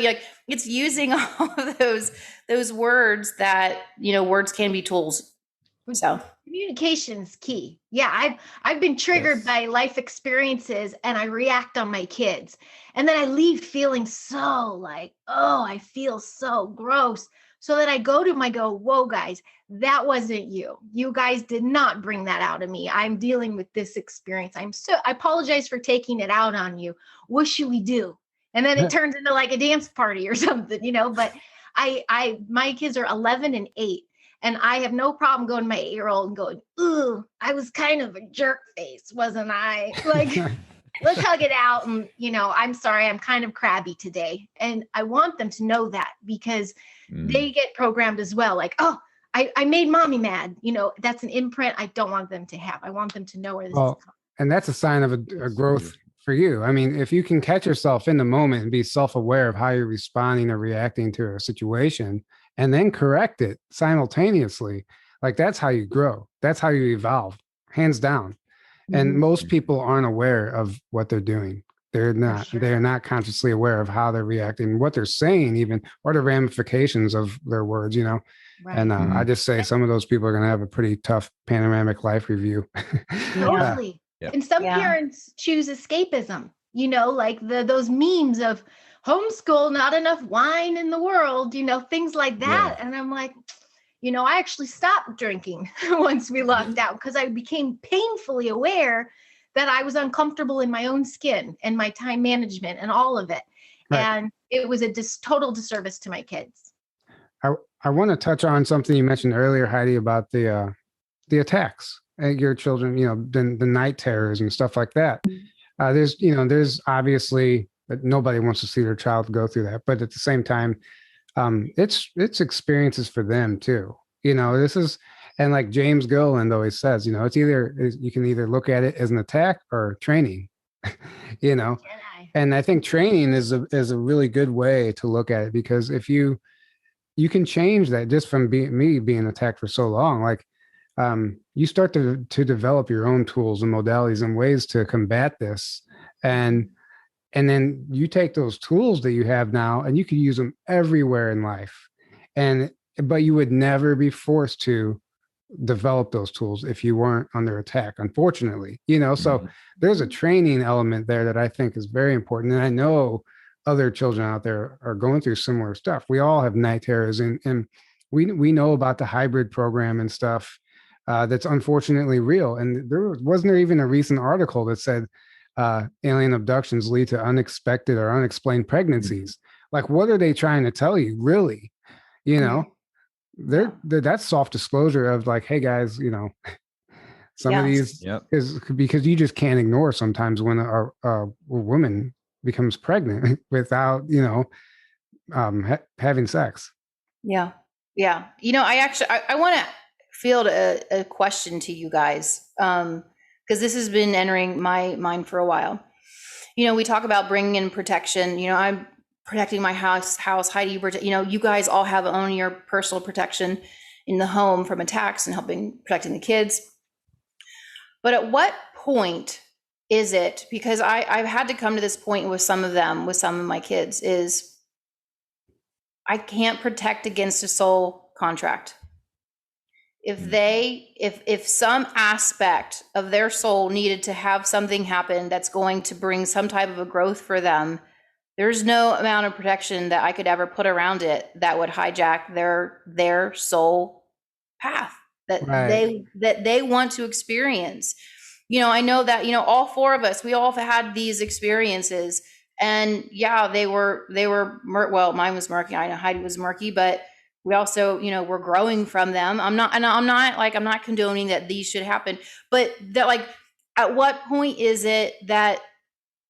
it's using all of those words that, words can be tools. So communication is key. Yeah. I've been triggered by life experiences, and I react on my kids, and then I leave feeling so like, oh, I feel so gross. So that I go to them, I go, whoa, guys, that wasn't you. You guys did not bring that out of me. I'm dealing with this experience. I apologize for taking it out on you. What should we do? And then it turns into like a dance party or something, but my kids are 11 and 8. And I have no problem going to my 8-year-old and going, ooh, I was kind of a jerk face, wasn't I? Like, let's hug it out. And, I'm sorry, I'm kind of crabby today. And I want them to know that, because they get programmed as well. Like, oh, I made mommy mad. That's an imprint I don't want them to have. I want them to know where this is coming. And that's a sign of a growth for you. I mean, if you can catch yourself in the moment and be self-aware of how you're responding or reacting to a situation, and then correct it simultaneously, like, that's how you grow. That's how you evolve, hands down. And most people aren't aware of what they're doing. They're not consciously aware of how they're reacting, what they're saying, even, or the ramifications of their words, Right. And I just say some of those people are going to have a pretty tough panoramic life review. Totally. Yeah. And some parents choose escapism, like those memes of homeschool, not enough wine in the world, things like that. Yeah. And I'm like, I actually stopped drinking once we locked out, because I became painfully aware that I was uncomfortable in my own skin and my time management and all of it. Right. And it was a total disservice to my kids. I want to touch on something you mentioned earlier, Heidi, about the attacks at your children, the night terrors and stuff like that. There's obviously that nobody wants to see their child go through that, but at the same time, it's experiences for them too. This is, and like James Gilliland always says, it's you can either look at it as an attack or training, and I think training is a really good way to look at it, because if you can change that just from being attacked for so long, like, you start to develop your own tools and modalities and ways to combat this. And then you take those tools that you have now and you can use them everywhere in life. But you would never be forced to develop those tools if you weren't under attack, unfortunately, so there's a training element there that I think is very important. And I know other children out there are going through similar stuff. We all have night terrors, and we know about the hybrid program and stuff that's unfortunately real. And wasn't there even a recent article that said alien abductions lead to unexpected or unexplained pregnancies? Like, what are they trying to tell you, really? That's soft disclosure of like, hey guys, some of these is because you just can't ignore sometimes when a woman becomes pregnant without having sex. I want to field a question to you guys, because this has been entering my mind for a while. We talk about bringing in protection. I'm protecting my house. Heidi, you guys all own your personal protection in the home from attacks and protecting the kids. But at what point is it, because I've had to come to this point with some of my kids, is I can't protect against a soul contract. If some aspect of their soul needed to have something happen that's going to bring some type of a growth for them, there's no amount of protection that I could ever put around it that would hijack their soul path that they want to experience. I know that, all four of us, we all have had these experiences, and they were, well, mine was murky. I know Heidi was murky, but we also, we're growing from them. I'm not condoning that these should happen, but that, like, at what point is it that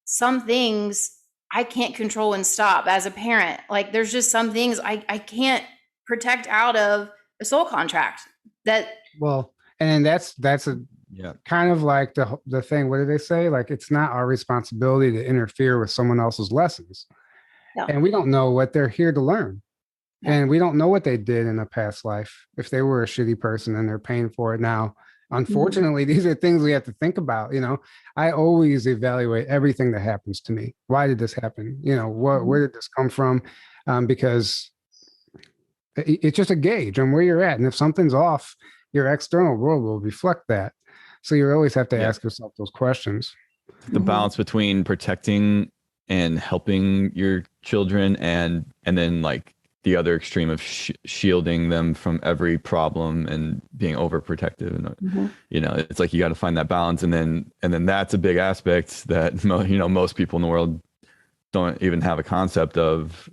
some things I can't control and stop as a parent? Like, there's just some things I can't protect out of a soul contract and that's kind of like the thing. What do they say? Like, it's not our responsibility to interfere with someone else's lessons. And we don't know what they're here to learn. And we don't know what they did in a past life. If they were a shitty person and they're paying for it now, unfortunately, these are things we have to think about. I always evaluate everything that happens to me. Why did this happen? Where did this come from? Because it's just a gauge on where you're at. And if something's off, your external world will reflect that. So you always have to ask yourself those questions. The balance between protecting and helping your children and then like the other extreme of shielding them from every problem and being overprotective. And it's like you got to find that balance, and then that's a big aspect that most people in the world don't even have a concept of.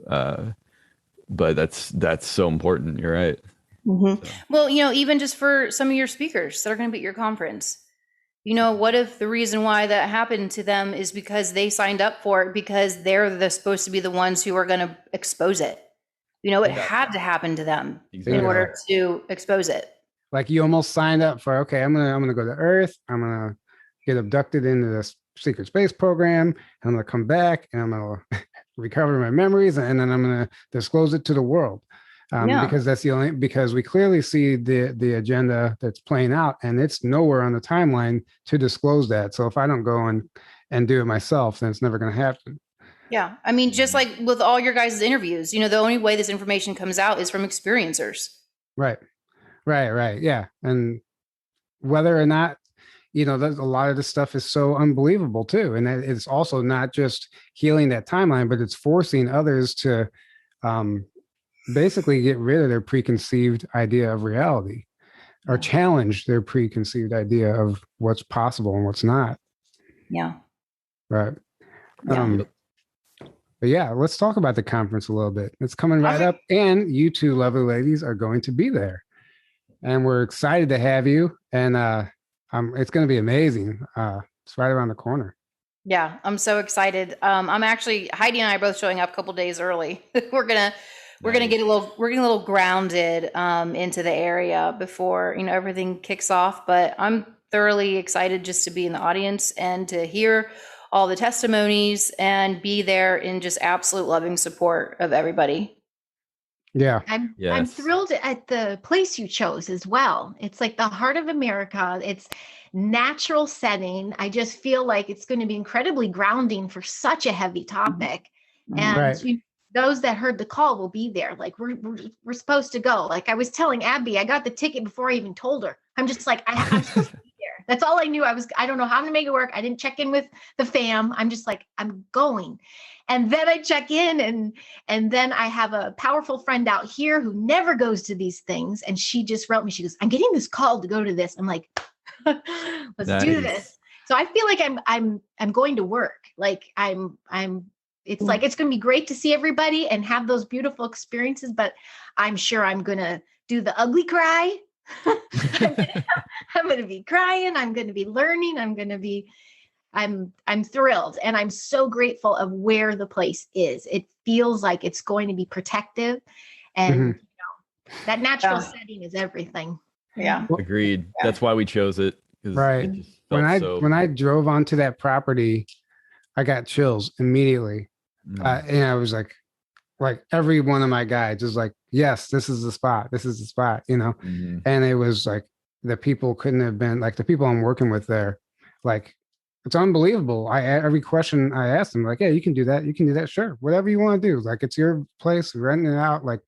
But that's so important. You're right. So. Well, even just for some of your speakers that are going to be at your conference, what if the reason why that happened to them is because they signed up for it because they're supposed to be the ones who are going to expose it? It had to happen to them in order to expose it. Like, you almost signed up for, okay, I'm gonna go to Earth. I'm gonna get abducted into this secret space program, and I'm gonna come back, and I'm gonna recover my memories, and then I'm gonna disclose it to the world. Because that's because we clearly see the agenda that's playing out, and it's nowhere on the timeline to disclose that. So if I don't go and do it myself, then it's never going to happen. Yeah. I mean, just like with all your guys' interviews, the only way this information comes out is from experiencers. Right. Yeah. And whether or not, a lot of this stuff is so unbelievable too. And it's also not just healing that timeline, but it's forcing others to basically get rid of their preconceived idea of reality, or challenge their preconceived idea of what's possible and what's not. Yeah. Right. But yeah, let's talk about the conference a little bit. It's coming right up, and you two lovely ladies are going to be there, and we're excited to have you. And it's going to be amazing. It's right around the corner. Yeah, I'm so excited. I'm actually, Heidi and I are both showing up a couple days early. We're gonna get a little grounded into the area before everything kicks off. But I'm thoroughly excited just to be in the audience and to hear all the testimonies and be there in just absolute loving support of everybody. Yeah. I'm thrilled at the place you chose as well. It's like the heart of America. It's natural setting. I just feel like it's going to be incredibly grounding for such a heavy topic. And those that heard the call will be there. Like we're supposed to go. Like I was telling Abby, I got the ticket before I even told her. I'm just like, I'm supposed to be there. That's all I knew. I don't know how to make it work. I didn't check in with the fam. I'm just like, I'm going. And then I check in and then I have a powerful friend out here who never goes to these things. And she just wrote me, she goes, I'm getting this call to go to this. I'm like, let's do this. So I feel like I'm going to work. Like it's like, it's going to be great to see everybody and have those beautiful experiences, but I'm sure I'm going to do the ugly cry. I'm going to be crying. I'm going to be learning. I'm thrilled. And I'm so grateful of where the place is. It feels like it's going to be protective and that natural setting is everything. Yeah. Agreed. That's why we chose it. Right. When I drove onto that property, I got chills immediately. And I was like every one of my guides is like, yes, this is the spot. This is the spot, And it was like, the people couldn't have been like the people I'm working with there. Like, it's unbelievable. Every question I asked them, like, yeah, you can do that. You can do that. Sure. Whatever you want to do. Like, it's your place, renting it out. Like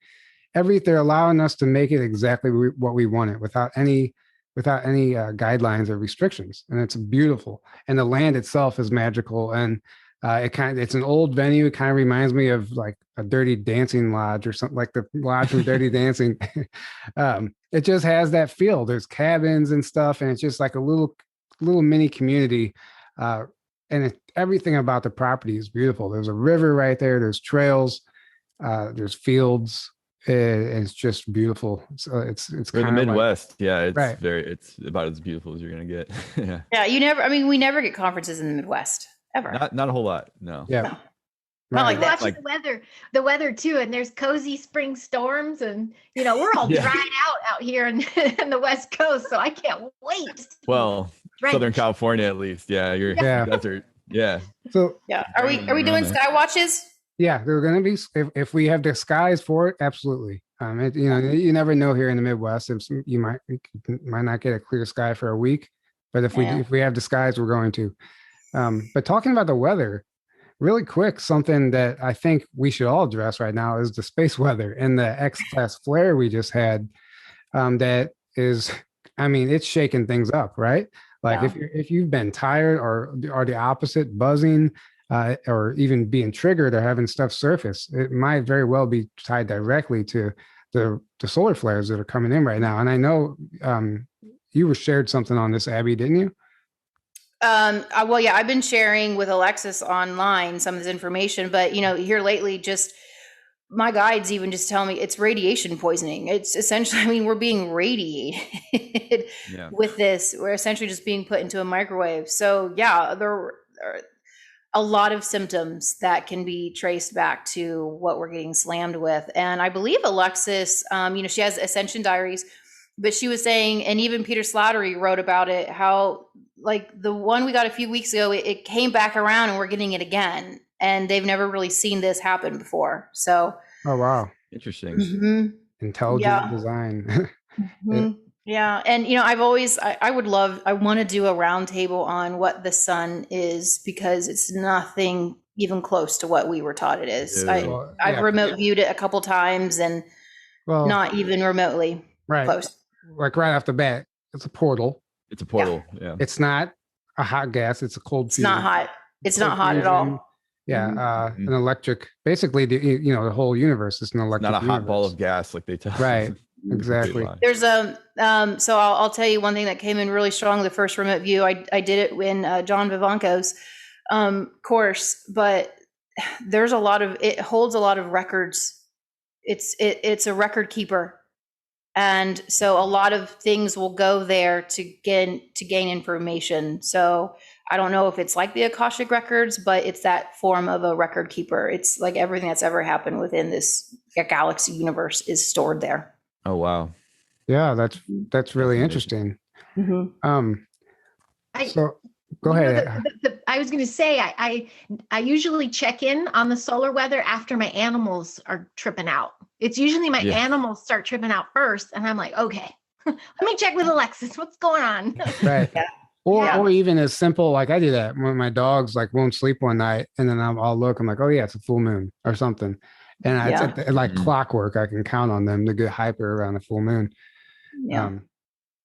they're allowing us to make it exactly what we want it without any guidelines or restrictions. And it's beautiful. And the land itself is magical. And it's an old venue. It kind of reminds me of like a Dirty Dancing lodge or something, like the lodge from Dirty Dancing. It just has that feel. There's cabins and stuff. And it's just like a little mini community. And everything about the property is beautiful. There's a river right there. There's trails. There's fields. It's just beautiful. So it's for the Midwest. It's right. It's about as beautiful as you're gonna get. We never get conferences in the Midwest ever. Not a whole lot. No. Yeah. No. Not like that. Watching the weather too, and there's cozy spring storms, and we're all dried out here in the West Coast, so I can't wait. Well, Southern California at least, you're desert, So are we doing sky watches? Yeah, they're going to be if we have the skies for it, absolutely. You never know here in the Midwest. If you might not get a clear sky for a week, but if we have the skies, we're going to. But talking about the weather, really quick, something that I think we should all address right now is the space weather and the X-class flare we just had. That is, it's shaking things up, right? Like if you've been tired or the opposite, buzzing. Or even being triggered or having stuff surface, it might very well be tied directly to the solar flares that are coming in right now. And I know you shared something on this, Abby, didn't you? I've been sharing with Alexis online some of this information, but here lately, just my guides even just tell me it's radiation poisoning. It's essentially, we're being radiated with this. We're essentially just being put into a microwave. So there are a lot of symptoms that can be traced back to what we're getting slammed with. And I believe Alexis, she has Ascension Diaries, but she was saying, and even Peter Slattery wrote about it, how like the one we got a few weeks ago, it came back around and we're getting it again. And they've never really seen this happen before. So. Oh, wow. Interesting. Mm-hmm. Intelligent design. Mm-hmm. Yeah. And, I want to do a roundtable on what the sun is, because it's nothing even close to what we were taught it is. I've remote viewed it a couple times and not even remotely close. Like right off the bat, it's a portal. It's a portal. Yeah. It's not a hot gas. It's a cold fusion. It's not hot. It's not hot at all. Yeah. An electric, basically, the whole universe is an electric. Not a hot ball of gas like they tell us. Right. Exactly. There's so I'll tell you one thing that came in really strong. The first remote view, I did it in John Vivanco's course, but there's it holds a lot of records. It's a record keeper. And so a lot of things will go there to gain information. So I don't know if it's like the Akashic records, but it's that form of a record keeper. It's like everything that's ever happened within this galaxy universe is stored there. Oh, wow. Yeah, that's really interesting. Mm-hmm. So go ahead. I was going to say, I usually check in on the solar weather after my animals are tripping out. It's usually my animals start tripping out first. And I'm like, okay, let me check with Alexis. What's going on? Right. Or even as simple, like I do that when my dogs like won't sleep one night, and then I'll look, I'm like, oh yeah, it's a full moon or something. And it's like Mhm. clockwork. I can count on them to get hyper around a full moon. Yeah.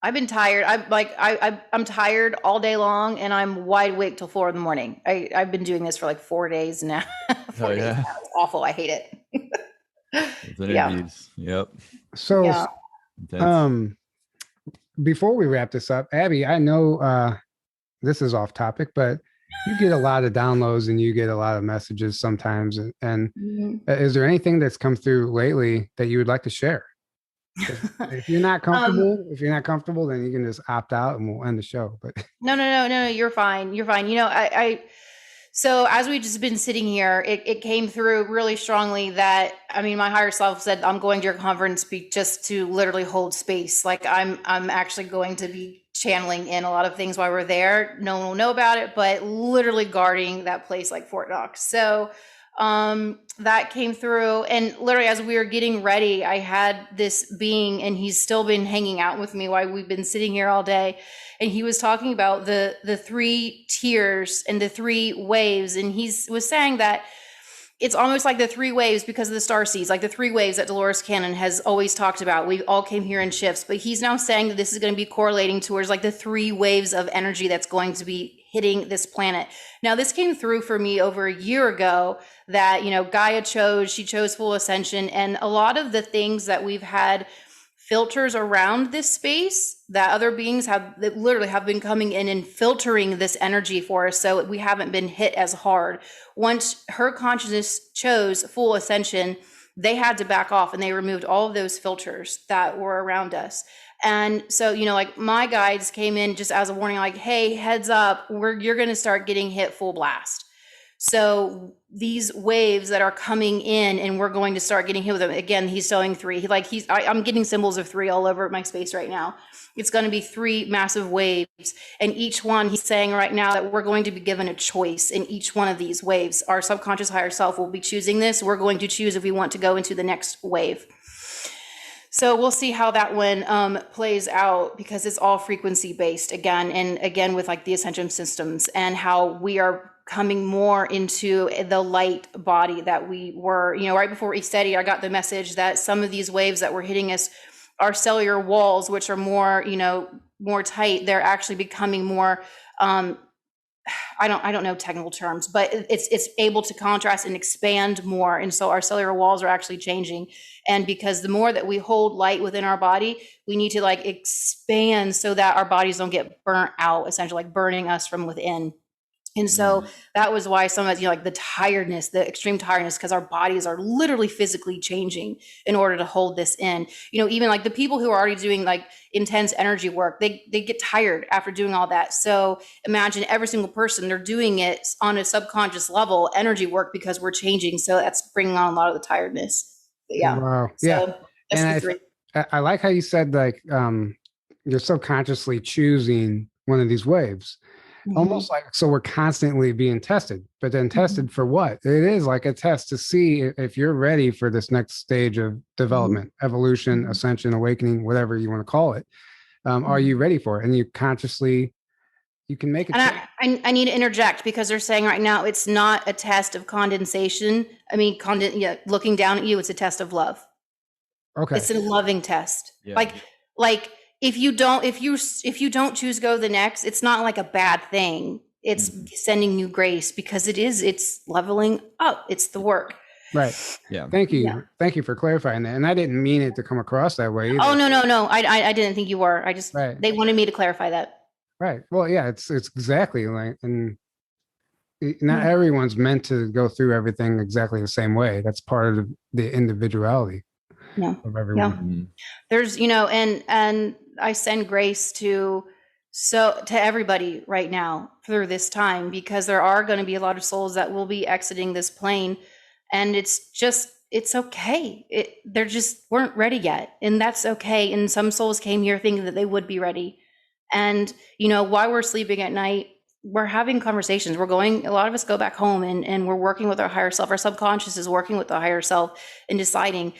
I've been tired. I'm tired all day long, and I'm wide awake till 4 a.m. I've been doing this for like 4 days now. 4 days now. It's awful. I hate it. Those Yeah. energies. Yep. So, Yeah. Intense. before we wrap this up, Abby, I know this is off topic, but you get a lot of downloads and you get a lot of messages sometimes. And Mhm. is there anything that's come through lately that you would like to share? If you're not comfortable, then you can just opt out and we'll end the show. But No, you're fine. You're fine. So as we've just been sitting here, it came through really strongly that, I mean, my higher self said, I'm going to your conference just to literally hold space. Like I'm actually going to be channeling in a lot of things while we're there. No one will know about it, but literally guarding that place like Fort Knox. So that came through, and literally as we were getting ready, I had this being, and he's still been hanging out with me while we've been sitting here all day, and he was talking about the 3 tiers and the 3 waves, and he was saying that it's almost like the 3 waves because of the Starseeds, like the 3 waves that Dolores Cannon has always talked about. We all came here in shifts, but he's now saying that this is going to be correlating towards like the 3 waves of energy that's going to be hitting this planet. Now, this came through for me over a year ago that, Gaia she chose full ascension, and a lot of the things that we've had filters around this space that other beings that literally have been coming in and filtering this energy for us, so we haven't been hit as hard. Once her consciousness chose full ascension, they had to back off, and they removed all of those filters that were around us. And so, like my guides came in just as a warning, like, hey, heads up, you're going to start getting hit full blast. So these waves that are coming in, and we're going to start getting hit with them. Again, he's showing 3. I'm getting symbols of 3 all over my space right now. It's going to be 3 massive waves. And each one, he's saying right now that we're going to be given a choice in each one of these waves. Our subconscious higher self will be choosing this. We're going to choose if we want to go into the next wave. So we'll see how that one plays out, because it's all frequency based again, and again with like the ascension systems, and how we are coming more into the light body that we were, right before ESTEDI, I got the message that some of these waves that were hitting us, our cellular walls, which are more, more tight, they're actually becoming more, I don't know technical terms, but it's able to contrast and expand more. And so our cellular walls are actually changing. And because the more that we hold light within our body, we need to like expand so that our bodies don't get burnt out, essentially like burning us from within. And so that was why some of like the tiredness, the extreme tiredness, because our bodies are literally physically changing in order to hold this in. Even like the people who are already doing like intense energy work, they get tired after doing all that. So imagine every single person, they're doing it on a subconscious level, energy work, because we're changing. So that's bringing on a lot of the tiredness. But yeah. Wow. So Yeah. that's And I like how you said like you're subconsciously choosing one of these waves. Almost like, so we're constantly being tested, but then tested for what? It is like a test to see if you're ready for this next stage of development, evolution, ascension, awakening, whatever you want to call it. Are you ready for it? And you can make it. And I need to interject, because they're saying right now, it's not a test of condensation. I mean, looking down at you, it's a test of love. Okay. It's a loving test. Yeah. Like if you don't choose to go the next, it's not like a bad thing. It's sending you grace, because it's leveling up. It's the work. Right. Yeah. Thank you. Yeah. Thank you for clarifying that. And I didn't mean it to come across that way either. Oh, no. I didn't think you were. I just, They wanted me to clarify that. Right. Well, yeah, it's exactly like, and not everyone's meant to go through everything exactly the same way. That's part of the individuality of everyone. There's, and I send grace to everybody right now through this time, because there are going to be a lot of souls that will be exiting this plane, and it's okay. They just weren't ready yet, and that's okay. And some souls came here thinking that they would be ready. And, while we're sleeping at night, we're having conversations. A lot of us go back home and we're working with our higher self. Our subconscious is working with the higher self and deciding,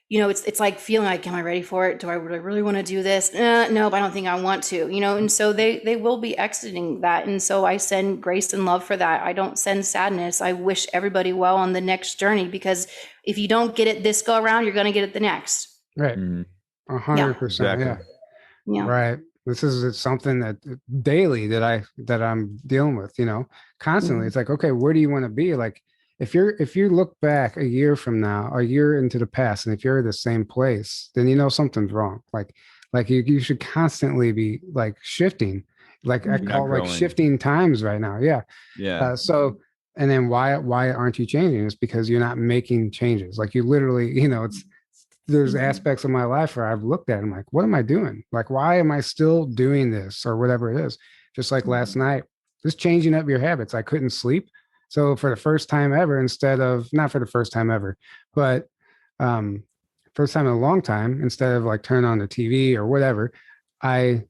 it's like feeling like, am I ready for it? Do I really want to do this? No, but I don't think I want to, and so they will be exiting that. And so I send grace and love for that. I don't send sadness. I wish everybody well on the next journey, because if you don't get it this go around, you're going to get it the next. Right. 100%. Yeah. Yeah. Right. It's something that daily that I'm dealing with, constantly. It's like, okay, where do you want to be? Like, if you look back a year from now, a year into the past, and if you're at the same place, then something's wrong. Like you should constantly be like shifting, like I call like shifting times right now. Yeah. Yeah. So, and then why aren't you changing? It's because you're not making changes. Like you literally, there's aspects of my life where I've looked at it, I'm like, what am I doing? Like, why am I still doing this or whatever it is? Just like last night, just changing up your habits. I couldn't sleep. So for the first time ever, not for the first time ever, but first time in a long time, instead of like turn on the TV or whatever, I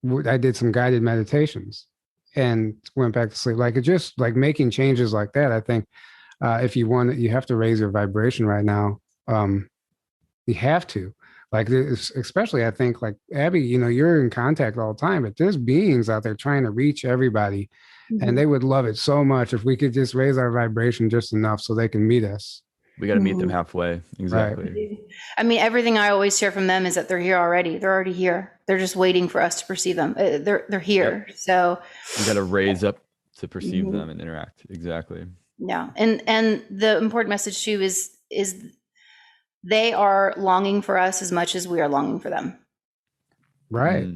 did some guided meditations and went back to sleep. Like it just like making changes like that. I think if you want, you have to raise your vibration right now. You have to, like, especially I think like Abby, you're in contact all the time, but there's beings out there trying to reach everybody. And they would love it so much if we could just raise our vibration just enough so they can meet us. We got to meet them halfway. Exactly. Right. I mean, everything I always hear from them is that they're here already. They're already here. They're just waiting for us to perceive them. They're here. Yep. So you got to raise up to perceive them and interact. Exactly. Yeah. And the important message too is they are longing for us as much as we are longing for them. Right.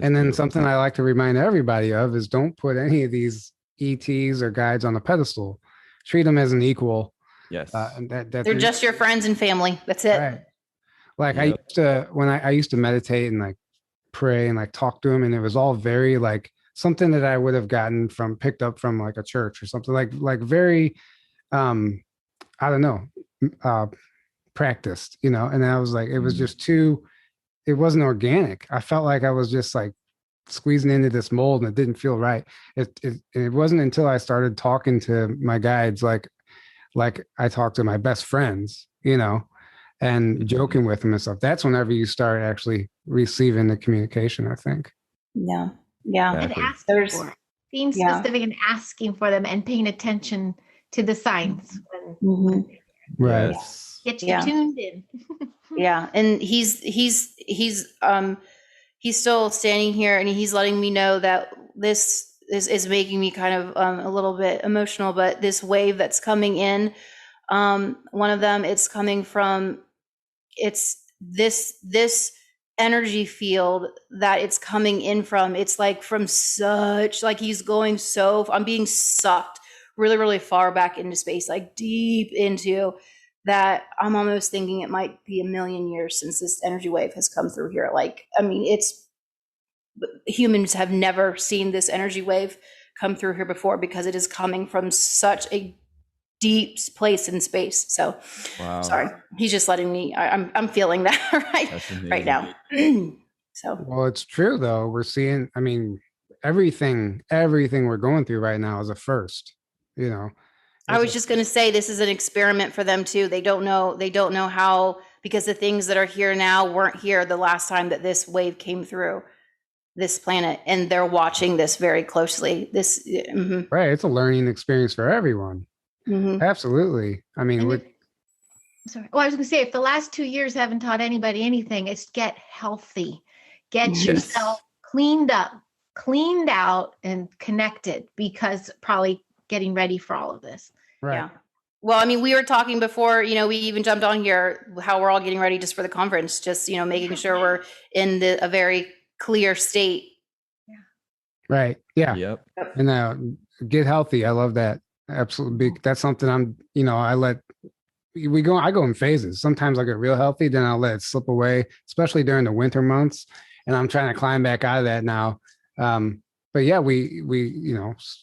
And then something I like to remind everybody of is don't put any of these ETs or guides on a pedestal. Treat them as an equal. Yes. They're just your friends and family. That's it. Right. Like I used to, when I used to meditate and like pray and like talk to them, and it was all very like something that I would have picked up from like a church or something like very, I don't know, practiced, and I was like, it was just it wasn't organic. I felt like I was just like squeezing into this mold and it didn't feel right. It wasn't until I started talking to my guides, like I talked to my best friends, and joking with them and stuff. That's whenever you start actually receiving the communication, I think. Yeah. Yeah. And asking for it. Being specific and asking for them and paying attention to the signs. Right. Get you tuned in. Yeah. And he's still standing here and he's letting me know that this is making me kind of a little bit emotional, but this wave that's coming in, one of them, it's coming from, it's this energy field that it's coming in from. It's like from such, like he's going I'm being sucked really, really far back into space, like deep into that. I'm almost thinking it might be 1 million years since this energy wave has come through here. Like, I mean, humans have never seen this energy wave come through here before because it is coming from such a deep place in space. So sorry, he's just letting me, I'm feeling that right now. So, well, it's true though. We're seeing, I mean, everything we're going through right now is a first, I was just going to say, this is an experiment for them too. They don't know how, because the things that are here now weren't here the last time that this wave came through this planet, and they're watching this very closely. Right. It's a learning experience for everyone. Absolutely. I mean, sorry. Well, I was going to say, if the last 2 years haven't taught anybody anything, it's get healthy, get yourself cleaned out and connected, because probably getting ready for all of this. Right. Yeah. Well, I mean, we were talking before, we even jumped on here, how we're all getting ready just for the conference, just, making sure we're in a very clear state. Yeah. Right. Yeah. Yep. And get healthy. I love that. Absolutely. That's something I go in phases. Sometimes I get real healthy, then I'll let it slip away, especially during the winter months. And I'm trying to climb back out of that now. But yeah, we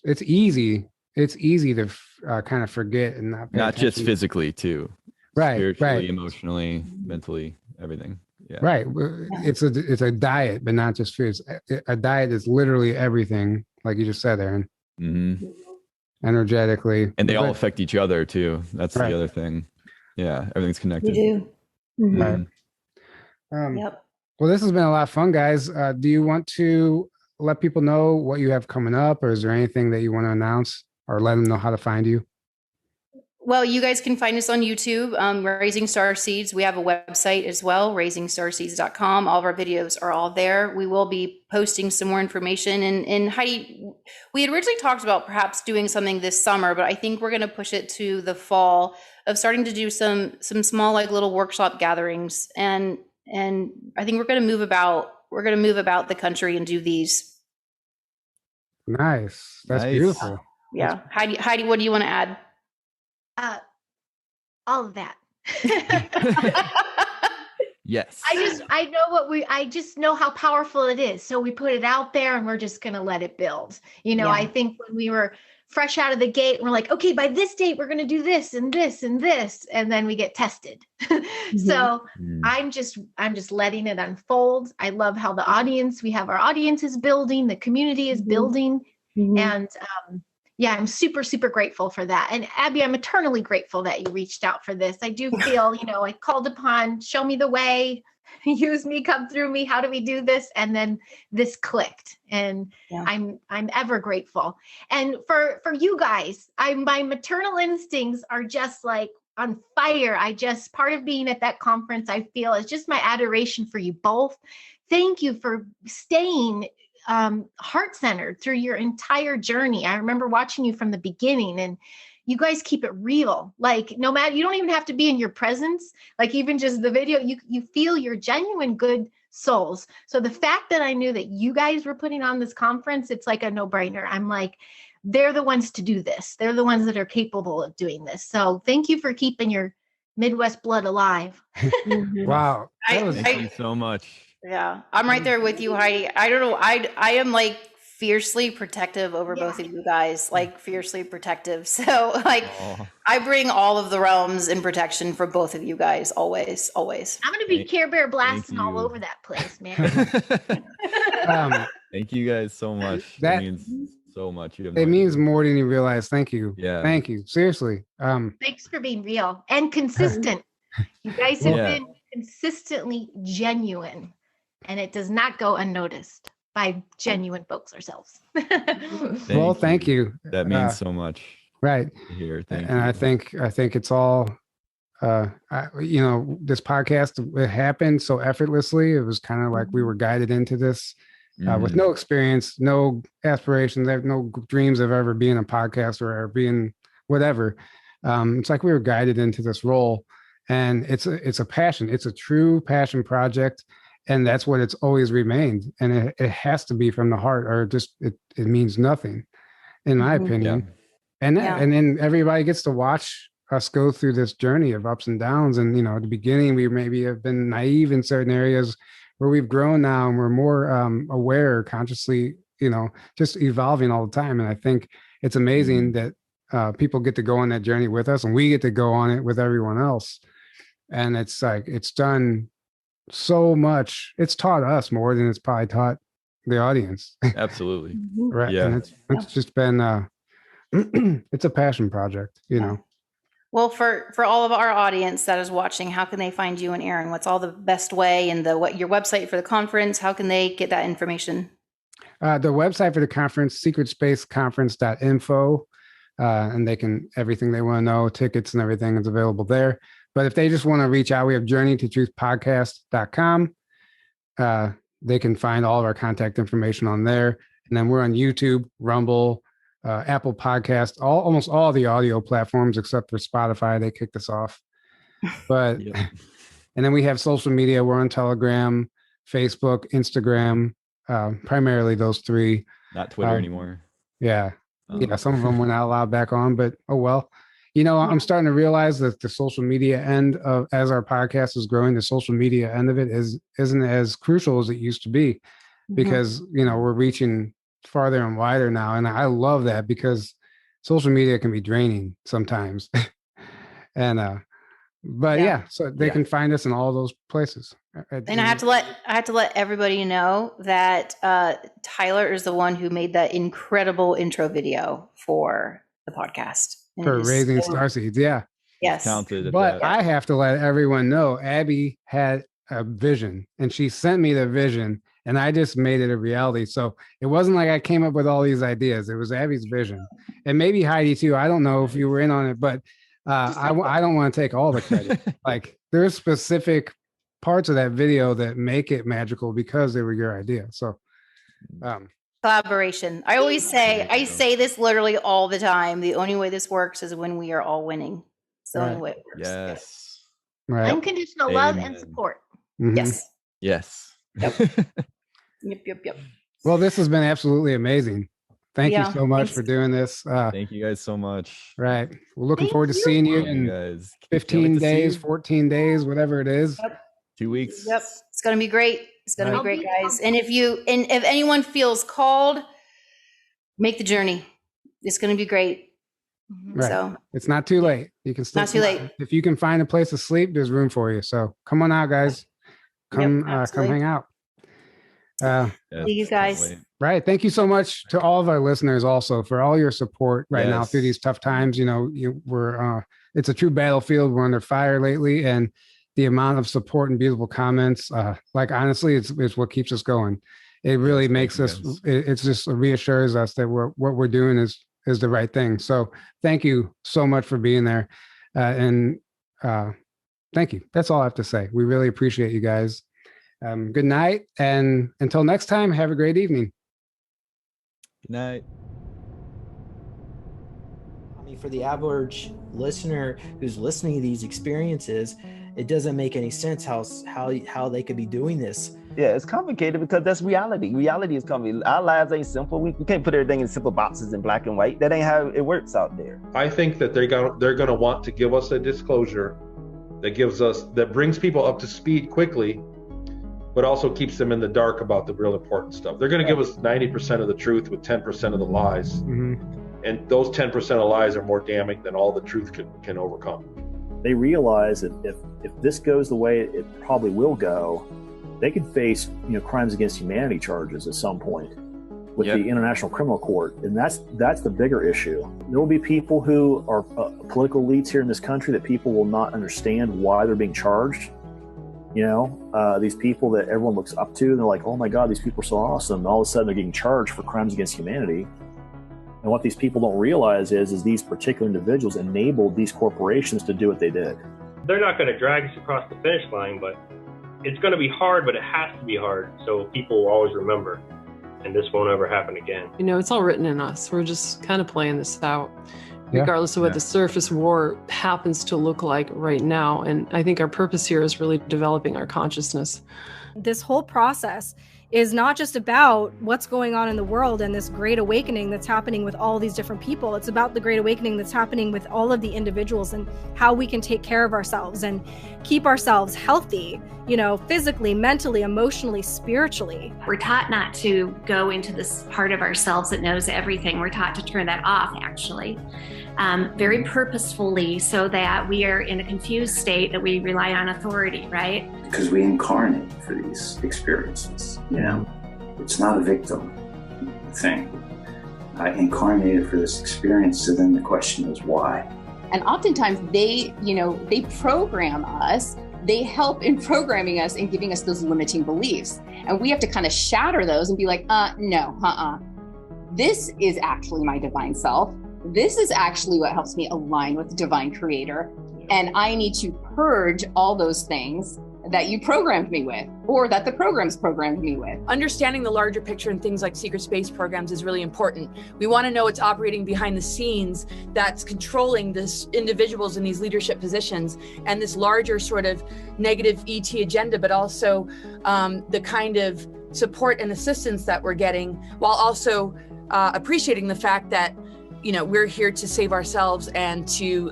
it's easy to kind of forget and not just physically too. Right. Spiritually, emotionally, mentally, everything. Yeah. Right. It's a diet, but not just food. A diet is literally everything, like you just said, Aaron. Energetically. And they all affect each other too. That's the other thing. Yeah. Everything's connected. We do. Right. Yep. Well, this has been a lot of fun, guys. Do you want to let people know what you have coming up, or is there anything that you want to announce, or let them know how to find you? Well, you guys can find us on YouTube, Raising Starseeds. We have a website as well, raisingstarseeds.com. All of our videos are all there. We will be posting some more information. And Heidi, we had originally talked about perhaps doing something this summer, but I think we're going to push it to the fall of starting to do some small, like little workshop gatherings. And I think we're going to move about. We're going to move about the country and do these. Nice. That's beautiful. Yeah. Heidi, what do you want to add? All of that. Yes. I just know how powerful it is. So we put it out there and we're just going to let it build. I think when we were fresh out of the gate, we're like, okay, by this date, we're going to do this and this and this. And then we get tested. So I'm just letting it unfold. I love how we have our audience is building, the community is building. And, I'm super, super grateful for that. And Abby, I'm eternally grateful that you reached out for this. I do feel, I called upon, show me the way, use me, come through me. How do we do this? And then this clicked, and I'm ever grateful. And for you guys, my maternal instincts are just like on fire. Part of being at that conference, I feel is just my adoration for you both. Thank you for staying heart-centered through your entire journey. I remember watching you from the beginning, and you guys keep it real. Like, no matter, you don't even have to be in your presence. Like, even just the video, you feel you're genuine good souls. So the fact that I knew that you guys were putting on this conference, it's like a no-brainer. I'm like, they're the ones to do this. They're the ones that are capable of doing this. So thank you for keeping your Midwest blood alive. Wow. Thank you so much. Yeah, I'm right there with you, Heidi. I don't know. I am like fiercely protective over both of you guys, like fiercely protective. So like I bring all of the realms in protection for both of you guys, always. I'm going to be Care Bear blasting all over that place, man. Thank you guys so much. That means so much. It means more than you realize. Thank you. Yeah. Thank you. Seriously. Thanks for being real and consistent. You guys have been consistently genuine. And it does not go unnoticed by genuine folks ourselves. Thank you. That means so much. Right. Here, thank you. I think it's all, this podcast, it happened so effortlessly. It was kind of like we were guided into this with no experience, no aspirations, no dreams of ever being a podcaster or being whatever. It's like we were guided into this role, and it's a passion. It's a true passion project. And that's what it's always remained. And it has to be from the heart, or just it means nothing, in my opinion. Yeah. And then everybody gets to watch us go through this journey of ups and downs. And, at the beginning, we maybe have been naive in certain areas where we've grown now and we're more aware, consciously, just evolving all the time. And I think it's amazing that people get to go on that journey with us, and we get to go on it with everyone else. And it's like, it's done so much. It's taught us more than it's probably taught the audience. Absolutely. Right. Yeah. And it's just been it's a passion project, Well, for all of our audience that is watching, how can they find you and Aaron? What's all the best way, and your website for the conference? How can they get that information? The website for the conference, secretspaceconference.info. And they can, everything they want to know, tickets and everything is available there. But if they just want to reach out, we have journeytotruthpodcast.com. They can find all of our contact information on there. And then we're on YouTube, Rumble, Apple Podcast, almost all the audio platforms except for Spotify. They kicked us off. But and then we have social media. We're on Telegram, Facebook, Instagram, primarily those three. Not Twitter anymore. Yeah. Yeah, some of them went out loud back on, but oh well. I'm starting to realize that the social media end of, as our podcast is growing, the social media end of it isn't as crucial as it used to be, because we're reaching farther and wider now, and I love that, because social media can be draining sometimes. And so they can find us in all those places. And I have to let everybody know that Tyler is the one who made that incredible intro video for the podcast. For Raising Starseeds, yeah. Yes. Counted at But that. I have to let everyone know Abby had a vision and she sent me the vision and I just made it a reality. So it wasn't like I came up with all these ideas. It was Abby's vision. And maybe Heidi too. I don't know if you were in on it, but I don't want to take all the credit. Like there's specific parts of that video that make it magical because they were your idea. So collaboration. I say this literally all the time. The only way this works is when we are all winning. It's the only way it works. Yes. right. Unconditional love and support. Mhm. Yes. Yes. Yep. Well, this has been absolutely amazing. Thank you so much for doing this. Thank you guys so much. Right. We're looking forward to seeing you in guys. 15 days, 14 days, whatever it is. Yep. 2 weeks. Yep. It's going to be great. It's going to be great, guys. And if anyone feels called, make the journey. It's going to be great. Right. So it's not too late. You can still not too late. If you can find a place to sleep, there's room for you. So come on out, guys. Come hang out. See you guys. Right. Thank you so much to all of our listeners also for all your support now through these tough times. You know, it's a true battlefield. We're under fire lately, and the amount of support and beautiful comments, like honestly, it's what keeps us going. It really makes us, it's just reassures us that what we're doing is the right thing. So thank you so much for being there. And thank you. That's all I have to say. We really appreciate you guys. Good night. And until next time, have a great evening. Good night. I mean, for the average listener who's listening to these experiences, it doesn't make any sense how they could be doing this. Yeah, it's complicated because that's reality. Reality is complicated. Our lives ain't simple. We can't put everything in simple boxes in black and white. That ain't how it works out there. I think that they're gonna want to give us a disclosure that brings people up to speed quickly, but also keeps them in the dark about the real important stuff. They're going to give us 90% of the truth with 10% of the lies. Mm-hmm. And those 10% of lies are more damning than all the truth can overcome. They realize that if this goes the way it probably will go, they could face crimes against humanity charges at some point with the International Criminal Court. And that's the bigger issue. There will be people who are political elites here in this country that people will not understand why they're being charged. These people that everyone looks up to, and they're like, oh my God, these people are so awesome. And all of a sudden they're getting charged for crimes against humanity. And what these people don't realize is these particular individuals enabled these corporations to do what they did. They're not going to drag us across the finish line, but it's going to be hard, but it has to be hard. So people will always remember, and this won't ever happen again. It's all written in us. We're just kind of playing this out. Regardless of what the surface war happens to look like right now. And I think our purpose here is really developing our consciousness. This whole process is not just about what's going on in the world and this great awakening that's happening with all these different people. It's about the great awakening that's happening with all of the individuals and how we can take care of ourselves and keep ourselves healthy, physically, mentally, emotionally, spiritually. We're taught not to go into this part of ourselves that knows everything. We're taught to turn that off, actually, very purposefully, so that we are in a confused state that we rely on authority, right? Because we incarnate for these experiences, It's not a victim thing. I incarnated for this experience, so then the question is why? And oftentimes they program us. They help in programming us and giving us those limiting beliefs. And we have to kind of shatter those and be like, no. This is actually my divine self. This is actually what helps me align with the divine creator. And I need to purge all those things that you programmed me with, or that the programs programmed me with. Understanding the larger picture and things like secret space programs is really important. We want to know what's operating behind the scenes that's controlling this individuals in these leadership positions and this larger sort of negative ET agenda, but also the kind of support and assistance that we're getting, while also appreciating the fact that we're here to save ourselves and to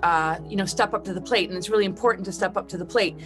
step up to the plate. And it's really important to step up to the plate.